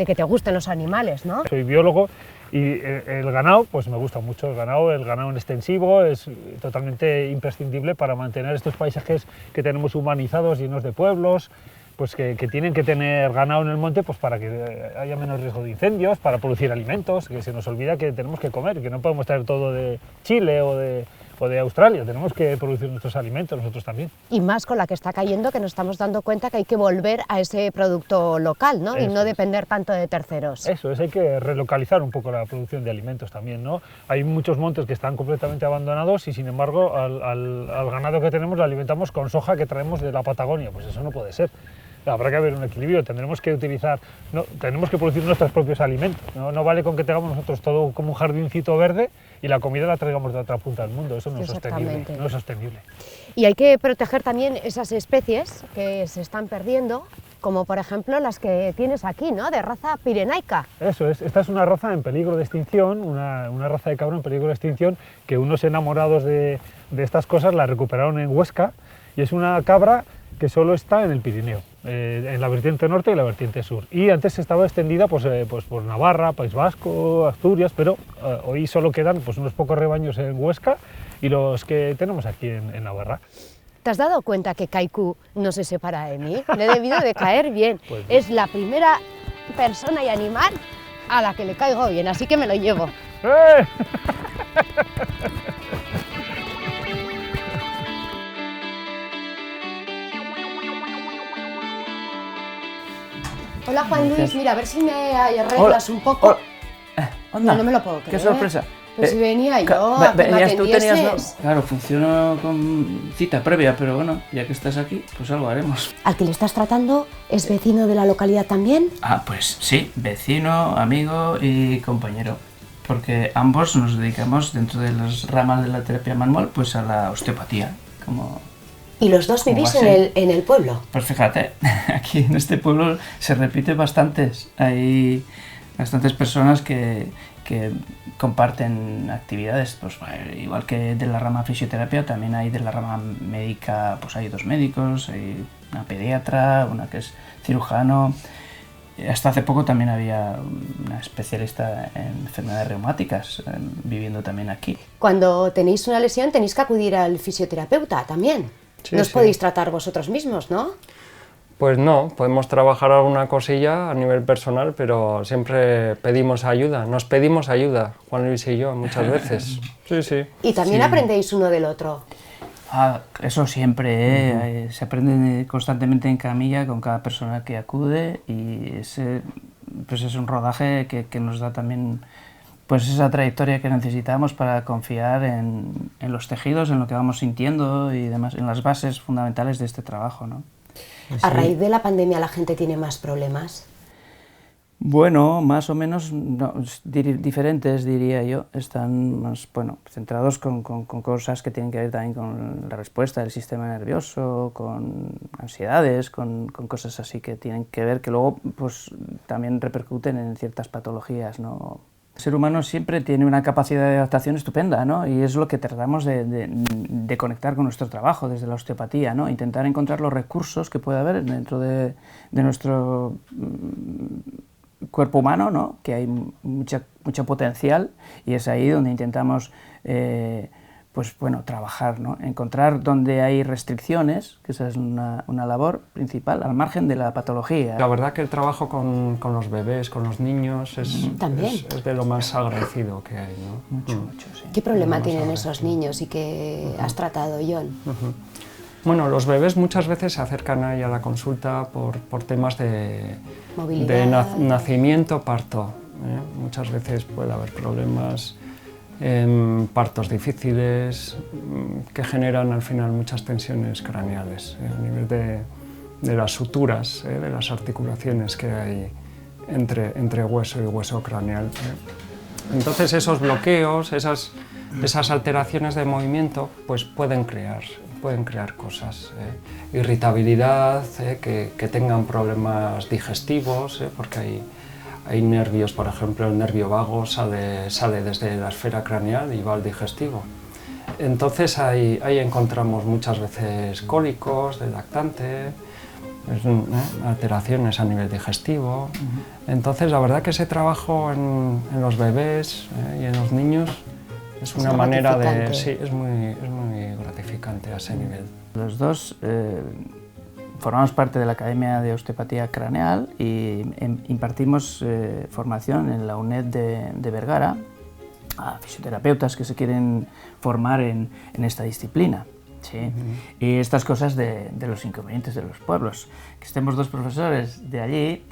que te gusten los animales, ¿no? Soy biólogo y el ganado, pues me gusta mucho el ganado en extensivo es totalmente imprescindible para mantener estos paisajes que tenemos humanizados, llenos de pueblos, pues que tienen que tener ganado en el monte pues para que haya menos riesgo de incendios, para producir alimentos, que se nos olvida que tenemos que comer, que no podemos traer todo de Chile o de Australia, tenemos que producir nuestros alimentos nosotros también. Y más con la que está cayendo, que nos estamos dando cuenta que hay que volver a ese producto local, ¿no? Y no depender tanto de terceros. Eso es, hay que relocalizar un poco la producción de alimentos también, ¿no? Hay muchos montes que están completamente abandonados y sin embargo al ganado que tenemos lo alimentamos con soja que traemos de la Patagonia, pues eso no puede ser. Habrá que haber un equilibrio, tenemos que producir nuestros propios alimentos, no vale con que tengamos nosotros todo como un jardincito verde y la comida la traigamos de otra punta del mundo, eso no es sostenible. Y hay que proteger también esas especies que se están perdiendo, como por ejemplo las que tienes aquí, ¿no? De raza pirenaica. Eso es, esta es una raza en peligro de extinción, una raza de cabra en peligro de extinción, que unos enamorados de estas cosas la recuperaron en Huesca, y es una cabra que solo está en el Pirineo, en la vertiente norte y la vertiente sur. Y antes estaba extendida pues por Navarra, País Vasco, Asturias, pero hoy solo quedan pues unos pocos rebaños en Huesca y los que tenemos aquí en Navarra. ¿Te has dado cuenta que Kaiku no se separa de mí? Le he debido de caer bien. Pues, es la primera persona y animal a la que le caigo bien, así que me lo llevo. ¡Eh! Hola Juan Luis, mira, a ver si me arreglas un poco. Hola. Onda, No me lo puedo creer. ¡Qué sorpresa! Pues si venía yo a que me venías tú, tenías, atendieses. claro, funcionó con cita previa, pero bueno, ya que estás aquí, pues algo haremos. ¿Al que le estás tratando es vecino de la localidad también? Ah, pues sí, vecino, amigo y compañero. Porque ambos nos dedicamos, dentro de las ramas de la terapia manual, pues a la osteopatía. ¿Y los dos vivís ¿Cómo en el pueblo? Pues fíjate, aquí en este pueblo se repite bastantes. Hay bastantes personas que comparten actividades, pues igual que de la rama fisioterapia, también hay de la rama médica, pues hay dos médicos, hay una pediatra, una que es cirujano. Hasta hace poco también había una especialista en enfermedades reumáticas viviendo también aquí. Cuando tenéis una lesión tenéis que acudir al fisioterapeuta también. Sí, No os sí. podéis tratar vosotros mismos, ¿no? Pues no, podemos trabajar alguna cosilla a nivel personal, pero siempre pedimos ayuda, nos pedimos ayuda, Juan Luis y yo, muchas veces. Sí, sí. Y también aprendéis uno del otro. Ah, eso siempre, se aprende constantemente en camilla con cada persona que acude y pues es un rodaje que nos da también pues esa trayectoria que necesitamos para confiar en los tejidos, en lo que vamos sintiendo y demás, en las bases fundamentales de este trabajo, ¿no? A raíz de la pandemia la gente tiene más problemas. Bueno, más o menos diferentes, diría yo. Están más, bueno, centrados con cosas que tienen que ver también con la respuesta del sistema nervioso, con ansiedades, con cosas así que tienen que ver, que luego pues, también repercuten en ciertas patologías, ¿no? El ser humano siempre tiene una capacidad de adaptación estupenda, ¿no? Y es lo que tratamos de conectar con nuestro trabajo desde la osteopatía, ¿no? Intentar encontrar los recursos que puede haber dentro de nuestro cuerpo humano, ¿no? Que hay mucho potencial y es ahí donde intentamos pues, bueno, trabajar, ¿no? Encontrar donde hay restricciones, que esa es una labor principal, al margen de la patología. La verdad que el trabajo con los bebés, con los niños, es de lo más agradecido que hay, ¿no? Mucho, sí. ¿Qué problema tienen esos niños y qué has tratado, John? Bueno, los bebés muchas veces se acercan ahí a la consulta por temas de Movilidad. nacimiento, parto. Muchas veces puede haber problemas, partos difíciles, que generan al final muchas tensiones craneales a nivel de las suturas, de las articulaciones que hay entre hueso y hueso craneal. Entonces esos bloqueos, esas alteraciones de movimiento, pues pueden crear cosas, irritabilidad, que tengan problemas digestivos, porque hay nervios, por ejemplo, el nervio vago sale desde la esfera craneal y va al digestivo. Entonces ahí encontramos muchas veces cólicos de lactante, alteraciones a nivel digestivo. Entonces la verdad que ese trabajo en los bebés y en los niños es una manera de... Sí, es muy gratificante a ese nivel. Los dos formamos parte de la Academia de Osteopatía Craneal y impartimos formación en la UNED de Vergara a fisioterapeutas que se quieren formar en esta disciplina. Sí. Y estas cosas de los inconvenientes de los pueblos. Que estemos dos profesores de allí,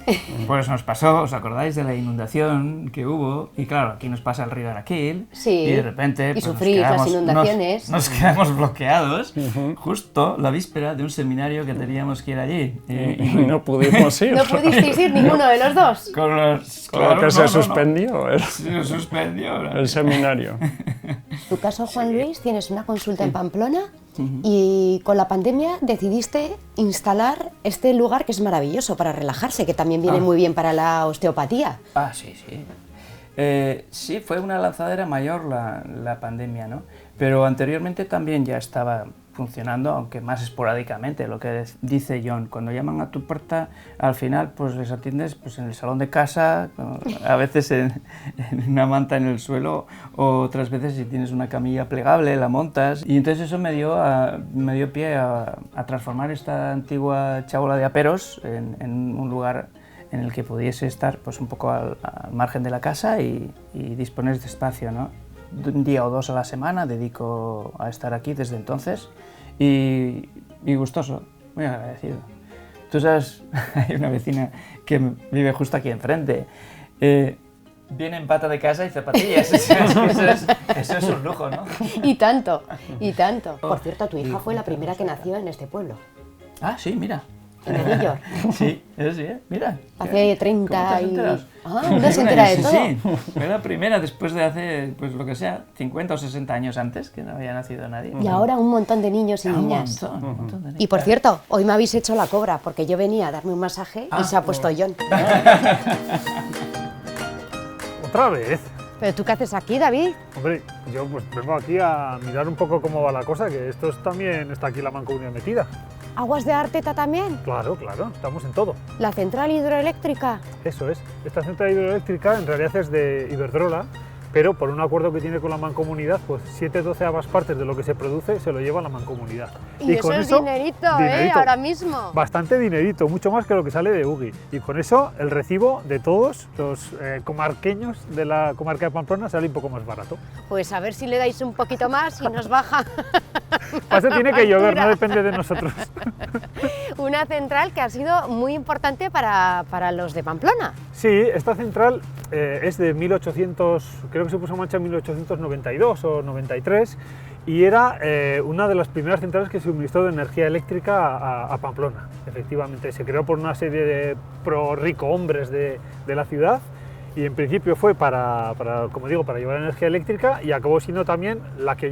pues nos pasó, ¿os acordáis de la inundación que hubo? Y claro, aquí nos pasa el río Araquil, Sí, y de repente y pues, sufrís las inundaciones. nos quedamos bloqueados justo la víspera de un seminario que teníamos que ir allí. Y no pudimos ir. ¿No pudisteis ir ninguno de los dos? Con lo que se suspendió Se suspendió el seminario. En tu caso, Juan Luis, tienes una consulta en Pamplona y con la pandemia decidiste instalar este lugar que es maravilloso para relajarse, que también viene muy bien para la osteopatía. Ah, sí, sí. Sí, fue una lanzadera mayor la pandemia, ¿no? Pero anteriormente también ya estaba funcionando, aunque más esporádicamente, lo que dice John. Cuando llaman a tu puerta, al final pues les atiendes pues, en el salón de casa, a veces en una manta en el suelo, o otras veces si tienes una camilla plegable, la montas. Y entonces eso me dio pie a transformar esta antigua chabola de aperos en un lugar en el que pudiese estar pues, un poco al margen de la casa y disponer de espacio, ¿no? Un día o 2 a la semana dedico a estar aquí desde entonces y gustoso, muy agradecido. Tú sabes, hay una vecina que vive justo aquí enfrente. Viene en pata de casa y zapatillas, eso es un lujo, ¿no? Y tanto, y tanto. Por cierto, tu hija fue la primera que nació en este pueblo. Ah, sí, mira. ¿En Guillor? Sí, mira. Hace 30 y... Ah, una se entera de todo. Sí, fue la primera después de hace, pues lo que sea, 50 o 60 años antes, que no había nacido nadie. Y ahora un montón de niños y niñas. Un montón de niños. Y por cierto, hoy me habéis hecho la cobra, porque yo venía a darme un masaje y se ha puesto John. ¿Otra vez? ¿Pero tú qué haces aquí, David? Hombre, yo pues vengo aquí a mirar un poco cómo va la cosa, que también está aquí la mancomunidad metida. ¿Aguas de Arteta también? Claro, estamos en todo. ¿La central hidroeléctrica? Eso es. Esta central hidroeléctrica en realidad es de Iberdrola, pero por un acuerdo que tiene con la mancomunidad, pues 7/12 partes de lo que se produce se lo lleva la mancomunidad. Y eso con es dinerito, ahora mismo. Bastante dinerito, mucho más que lo que sale de UGI. Y con eso el recibo de todos los comarqueños de la comarca de Pamplona sale un poco más barato. Pues a ver si le dais un poquito más y nos baja. Eso tiene que llover, no depende de nosotros. Una central que ha sido muy importante para los de Pamplona. Sí, esta central es de 1800, creo que se puso en marcha en 1892 o 93 y era una de las primeras centrales que suministró de energía eléctrica a Pamplona. Efectivamente, se creó por una serie de rico hombres de la ciudad y en principio fue como digo, para llevar energía eléctrica y acabó siendo también la que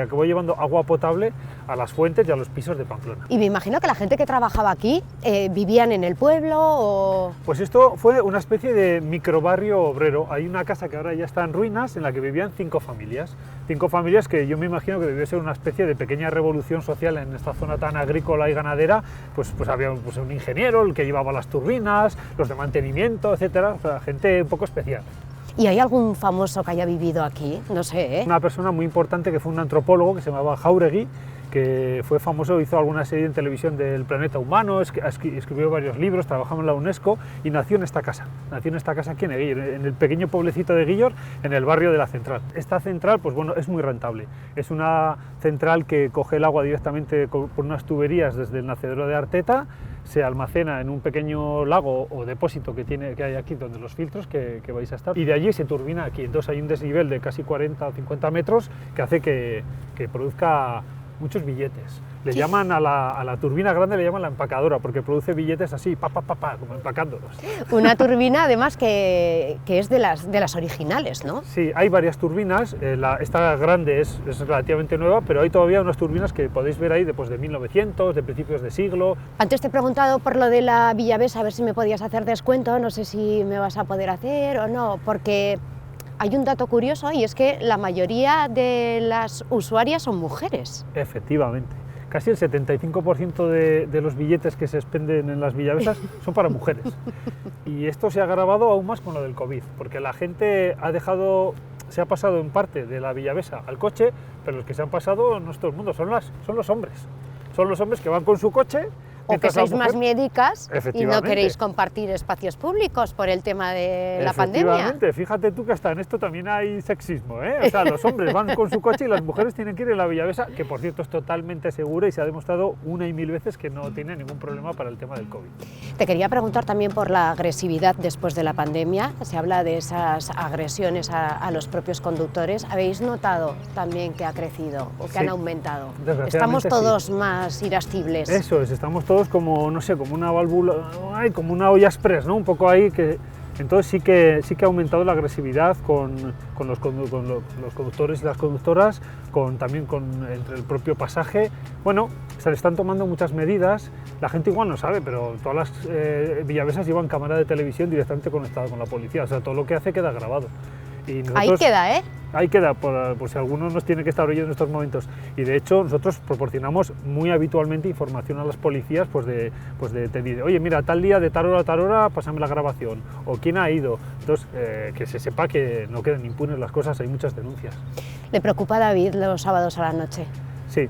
acabó llevando agua potable a las fuentes y a los pisos de Pamplona. Y me imagino que la gente que trabajaba aquí vivían en el pueblo o... Pues esto fue una especie de microbarrio obrero. Hay una casa que ahora ya está en ruinas en la que vivían 5 familias. 5 familias que yo me imagino que debió ser una especie de pequeña revolución social en esta zona tan agrícola y ganadera. Pues había un ingeniero, el que llevaba las turbinas, los de mantenimiento, etcétera. O sea, gente un poco especial. ¿Y hay algún famoso que haya vivido aquí? No sé, ¿eh? Una persona muy importante que fue un antropólogo que se llamaba Jáuregui, que fue famoso, hizo alguna serie en televisión del planeta humano, escribió varios libros, trabajaba en la UNESCO y nació en esta casa aquí en Guillor, en el pequeño pueblecito de Guillor, en el barrio de la central. Esta central, pues bueno, es muy rentable. Es una central que coge el agua directamente por unas tuberías desde el nacedero de Arteta, se almacena en un pequeño lago o depósito que hay aquí donde los filtros que vais a estar y de allí se turbina aquí. Entonces hay un desnivel de casi 40 o 50 metros que hace que produzca muchos billetes. Le llaman a la turbina grande, le llaman la empacadora, porque produce billetes así, como empacándolos. Una turbina, además, que es de las originales, ¿no? Sí, hay varias turbinas. Esta grande es relativamente nueva, pero hay todavía unas turbinas que podéis ver ahí de 1900, de principios de siglo. Antes te he preguntado por lo de la Villavesa, a ver si me podías hacer descuento. No sé si me vas a poder hacer o no, porque hay un dato curioso y es que la mayoría de las usuarias son mujeres. Efectivamente. Casi el 75% de los billetes que se expenden en las Villavesas son para mujeres. Y esto se ha agravado aún más con lo del COVID, porque la gente se ha pasado en parte de la Villavesa al coche, pero los que se han pasado no es todo el mundo, son los hombres. Son los hombres que van con su coche. O que sois más médicas y no queréis compartir espacios públicos por el tema de la pandemia. Efectivamente, fíjate tú que hasta en esto también hay sexismo, ¿eh? O sea, los hombres van con su coche y las mujeres tienen que ir en la Villavesa, que por cierto es totalmente segura y se ha demostrado 1 y 1000 veces que no tiene ningún problema para el tema del COVID. Te quería preguntar también por la agresividad después de la pandemia. Se habla de esas agresiones a los propios conductores. ¿Habéis notado también que ha crecido o que han aumentado? ¿Estamos todos más irascibles? Eso es, estamos todos como, no sé, como una válvula, como una olla express, ¿no? Un poco ahí que... Entonces sí que ha aumentado la agresividad con los conductores y las conductoras, también entre el propio pasaje. Bueno, se le están tomando muchas medidas, la gente igual no sabe, pero todas las villavesas llevan cámara de televisión directamente conectada con la policía, o sea, todo lo que hace queda grabado. Y nosotros, ahí queda, ¿eh? Ahí queda, por si alguno nos tiene que estar oyendo en estos momentos. Y de hecho nosotros proporcionamos muy habitualmente información a las policías, te dice, oye, mira, tal día de tal hora, pásame la grabación, o quién ha ido. Entonces, que se sepa que no queden impunes las cosas, hay muchas denuncias. ¿Le preocupa a David los sábados a la noche? Sí,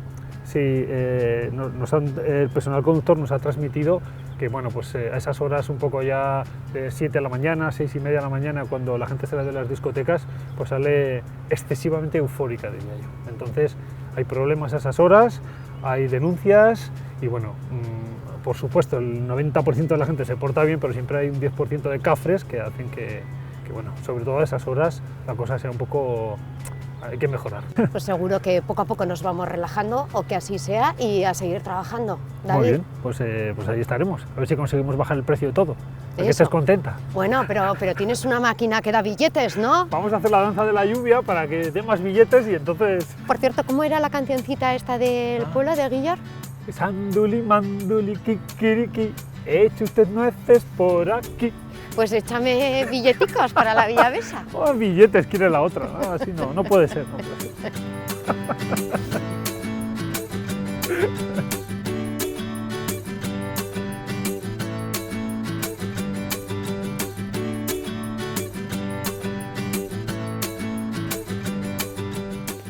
el personal conductor nos ha transmitido que bueno, pues a esas horas un poco ya de 7 de la mañana, 6 y media de la mañana, cuando la gente sale de las discotecas, pues sale excesivamente eufórica, diría yo. Entonces hay problemas a esas horas, hay denuncias y bueno, por supuesto el 90% de la gente se porta bien, pero siempre hay un 10% de cafres que hacen que bueno, sobre todo a esas horas la cosa sea un poco... hay que mejorar. Pues seguro que poco a poco nos vamos relajando, o que así sea, y a seguir trabajando. David. Muy bien, pues ahí estaremos, a ver si conseguimos bajar el precio de todo, para que Eso. estés contenta. Bueno, pero tienes una máquina que da billetes, ¿no? Vamos a hacer la danza de la lluvia para que dé más billetes y entonces... Por cierto, ¿cómo era la cancioncita esta del pueblo de Guillar? Sanduli, manduli, kikiriki, eche usted nueces por aquí. Pues échame billeticos para la Villavesa. Oh, billetes quiere la otra, ¿no? Así no puede ser, no puede ser.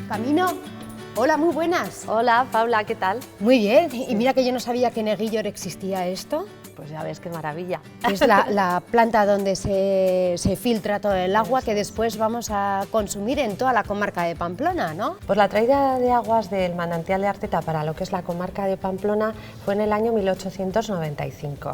Camino. Hola, muy buenas. Hola, Paula, ¿qué tal? Muy bien. Y mira que yo no sabía que en Eguillor existía esto. Pues ya ves qué maravilla. Es la planta donde se filtra todo el agua que después vamos a consumir en toda la comarca de Pamplona, ¿no? Pues la traída de aguas del manantial de Arteta para lo que es la comarca de Pamplona fue en el año 1895.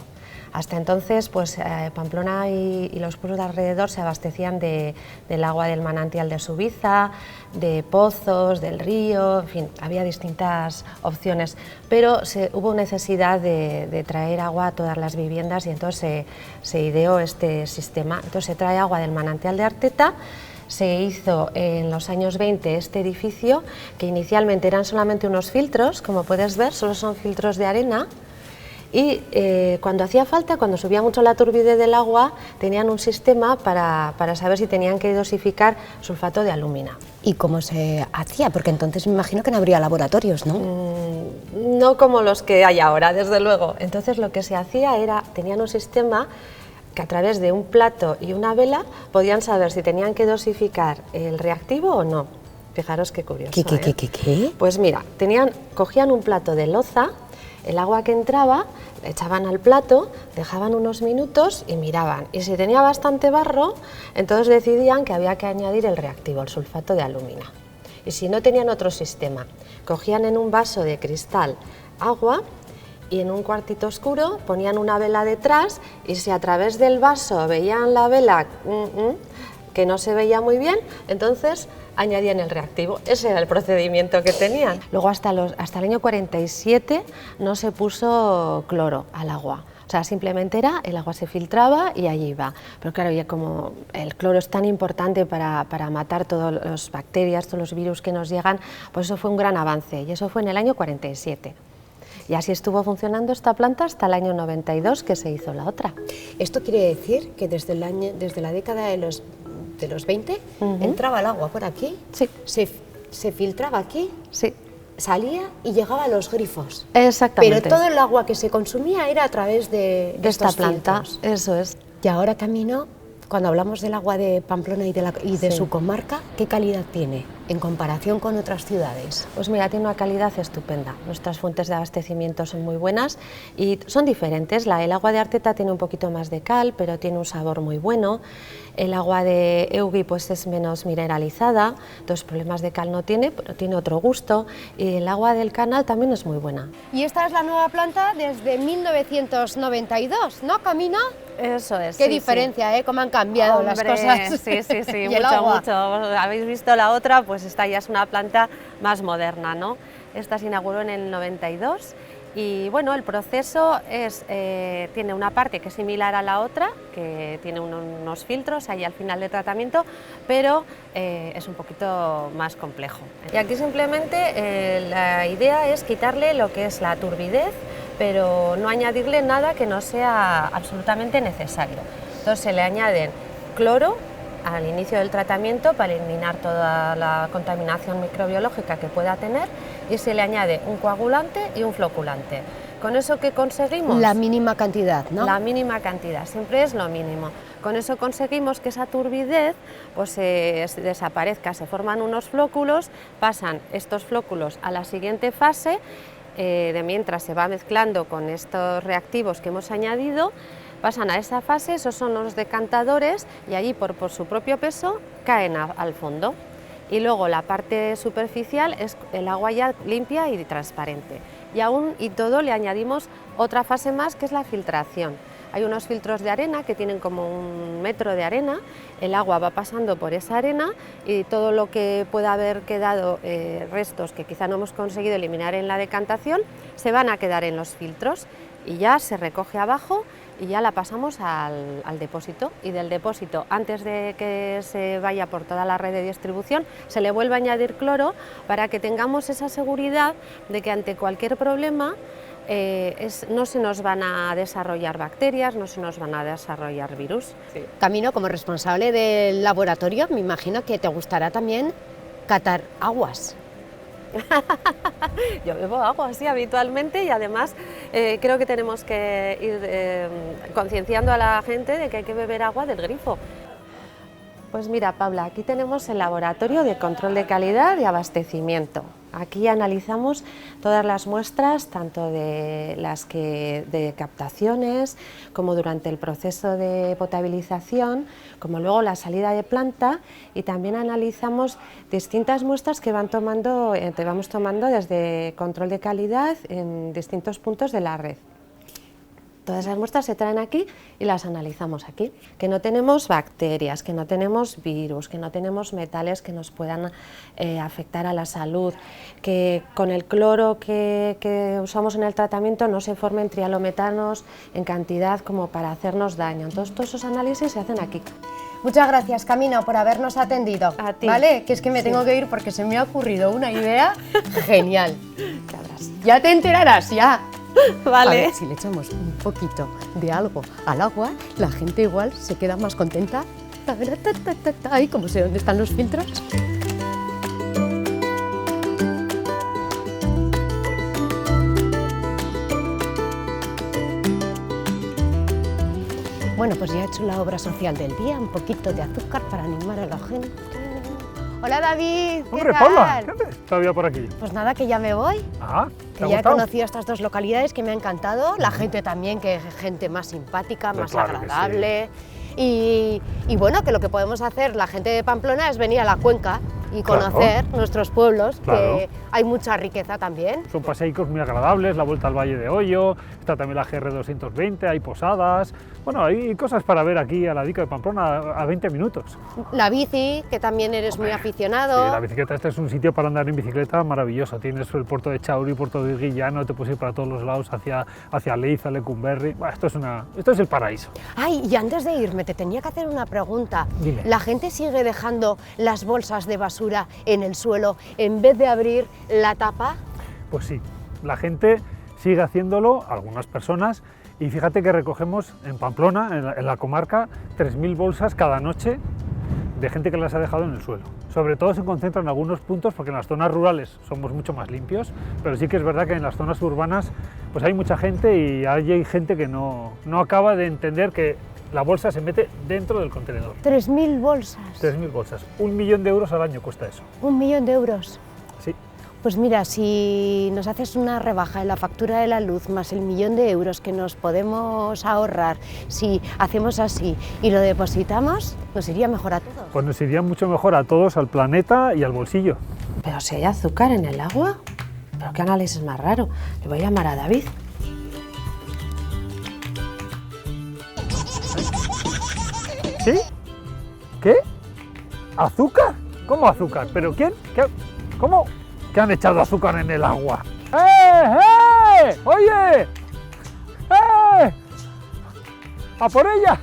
Hasta entonces, pues Pamplona y los pueblos de alrededor se abastecían del agua del manantial de Subiza, de pozos, del río, en fin, había distintas opciones, pero hubo necesidad de traer agua a todas las viviendas y entonces se ideó este sistema. Entonces se trae agua del manantial de Arteta. Se hizo en los años 20 este edificio, que inicialmente eran solamente unos filtros, como puedes ver, solo son filtros de arena. Y cuando hacía falta, cuando subía mucho la turbidez del agua, tenían un sistema para saber si tenían que dosificar sulfato de alúmina. ¿Y cómo se hacía? Porque entonces me imagino que no habría laboratorios, ¿no? No como los que hay ahora, desde luego. Entonces lo que se hacía era, tenían un sistema que a través de un plato y una vela podían saber si tenían que dosificar el reactivo o no. Fijaros qué curioso. ¿Qué? Pues mira, cogían un plato de loza, el agua que entraba, le echaban al plato, dejaban unos minutos y miraban. Y si tenía bastante barro, entonces decidían que había que añadir el reactivo, el sulfato de alúmina. Y si no, tenían otro sistema. Cogían en un vaso de cristal agua y en un cuartito oscuro ponían una vela detrás, y si a través del vaso veían la vela que no se veía muy bien, entonces añadían el reactivo. Ese era el procedimiento que tenían. Luego hasta el año 47 no se puso cloro al agua. O sea, simplemente el agua se filtraba y allí iba. Pero claro, ya como el cloro es tan importante para matar todas las bacterias, todos los virus que nos llegan, pues eso fue un gran avance, y eso fue en el año 47. Y así estuvo funcionando esta planta hasta el año 92, que se hizo la otra. Esto quiere decir que desde la década de los 20 entraba el agua por aquí, sí. se filtraba aquí, sí. salía y llegaba a los grifos. Exactamente. Pero todo el agua que se consumía era a través de esta planta, filtros. eso es. Y ahora, Camino, cuando hablamos del agua de Pamplona y de su comarca, ¿qué calidad tiene en comparación con otras ciudades? Pues mira, tiene una calidad estupenda. Nuestras fuentes de abastecimiento son muy buenas y son diferentes. El agua de Arteta tiene un poquito más de cal, pero tiene un sabor muy bueno. El agua de Eugui pues es menos mineralizada, entonces problemas de cal no tiene, pero tiene otro gusto. Y el agua del canal también es muy buena. Y esta es la nueva planta desde 1992, ¿no, Camino? Eso es. Qué diferencia, ¿eh? Cómo han cambiado las cosas. Sí, y mucho. Habéis visto la otra, pues esta ya es una planta más moderna, ¿no? Esta se inauguró en el 92. Y bueno, el proceso tiene una parte que es similar a la otra, que tiene unos filtros ahí al final del tratamiento, pero es un poquito más complejo. Y aquí simplemente la idea es quitarle lo que es la turbidez, pero no añadirle nada que no sea absolutamente necesario. Entonces se le añaden cloro al inicio del tratamiento para eliminar toda la contaminación microbiológica que pueda tener, y se le añade un coagulante y un floculante. ¿Con eso qué conseguimos? La mínima cantidad, ¿no? La mínima cantidad, siempre es lo mínimo. Con eso conseguimos que esa turbidez pues, desaparezca, se forman unos flóculos, pasan estos flóculos a la siguiente fase de mientras se va mezclando con estos reactivos que hemos añadido, pasan a esa fase, esos son los decantadores y allí por su propio peso caen al fondo. Y luego la parte superficial es el agua ya limpia y transparente. Y todo le añadimos otra fase más, que es la filtración. Hay unos filtros de arena que tienen como 1 metro de arena, el agua va pasando por esa arena y todo lo que pueda haber quedado, restos que quizá no hemos conseguido eliminar en la decantación, se van a quedar en los filtros y ya se recoge abajo y ya la pasamos al depósito, y del depósito, antes de que se vaya por toda la red de distribución, se le vuelve a añadir cloro para que tengamos esa seguridad de que ante cualquier problema no se nos van a desarrollar bacterias, no se nos van a desarrollar virus. Sí. Camino, como responsable del laboratorio, me imagino que te gustará también catar aguas. Yo bebo agua, sí, habitualmente, y además creo que tenemos que ir concienciando a la gente de que hay que beber agua del grifo. Pues mira, Paula, aquí tenemos el laboratorio de control de calidad y abastecimiento. Aquí analizamos todas las muestras, tanto de captaciones, como durante el proceso de potabilización, como luego la salida de planta, y también analizamos distintas muestras que vamos tomando desde control de calidad en distintos puntos de la red. Todas esas muestras se traen aquí y las analizamos aquí. Que no tenemos bacterias, que no tenemos virus, que no tenemos metales que nos puedan afectar a la salud, que con el cloro que usamos en el tratamiento no se formen trialometanos en cantidad como para hacernos daño. Entonces todos esos análisis se hacen aquí. Muchas gracias, Camino, por habernos atendido. A ti. ¿Vale? Que es que me tengo que ir porque se me ha ocurrido una idea genial. Ya te enterarás, ya. Vale. A ver, si le echamos un poquito de algo al agua, la gente igual se queda más contenta. Ay, como sé dónde están los filtros. Bueno, pues ya he hecho la obra social del día, un poquito de azúcar para animar a la gente. Hola, David, ¿qué Hombre, tal? Paula, ¿qué haces todavía por aquí? Pues nada, que ya me voy. Ah, ¿te ha Que ya he gustado? conocido estas dos localidades que me ha encantado, la gente también, que es gente más simpática, más claro que agradable. Y bueno, que lo que podemos hacer la gente de Pamplona es venir a la cuenca y conocer nuestros pueblos, Claro. que hay mucha riqueza también. Son paseicos muy agradables, la vuelta al Valle de Hoyo, está también la GR220, hay posadas. Bueno, hay cosas para ver aquí a la Dica de Pamplona a 20 minutos. La bici, que también eres muy aficionado. Sí, la bicicleta, este es un sitio para andar en bicicleta maravilloso. Tienes el puerto de Chauri, puerto de Guillano, te puedes ir para todos los lados, hacia Leiza, Lecumberri. Bah, esto es el paraíso. Ay, y antes de irme, te tenía que hacer una pregunta. Dime. ¿La gente sigue dejando las bolsas de basura en el suelo en vez de abrir la tapa? Pues sí, la gente sigue haciéndolo, algunas personas, y fíjate que recogemos en Pamplona, en la comarca, 3.000 bolsas cada noche de gente que las ha dejado en el suelo. Sobre todo se concentra en algunos puntos, porque en las zonas rurales somos mucho más limpios, pero sí que es verdad que en las zonas urbanas pues hay mucha gente, y hay gente que no acaba de entender que la bolsa se mete dentro del contenedor. 3.000 bolsas. 3.000 bolsas. 1 millón de euros al año cuesta eso. 1 millón de euros. Sí. Pues mira, si nos haces una rebaja en la factura de la luz más el 1 millón de euros que nos podemos ahorrar si hacemos así y lo depositamos, nos iría mejor a todos. Pues nos iría mucho mejor a todos, al planeta y al bolsillo. Pero si hay azúcar en el agua, pero qué análisis más raro. Le voy a llamar a David. ¿Sí? ¿Qué? ¿Azúcar? ¿Cómo azúcar? ¿Pero quién? ¿Cómo? ¿Que han echado azúcar en el agua? ¡Eh! ¡Oye! ¡Eh! ¡A por ella!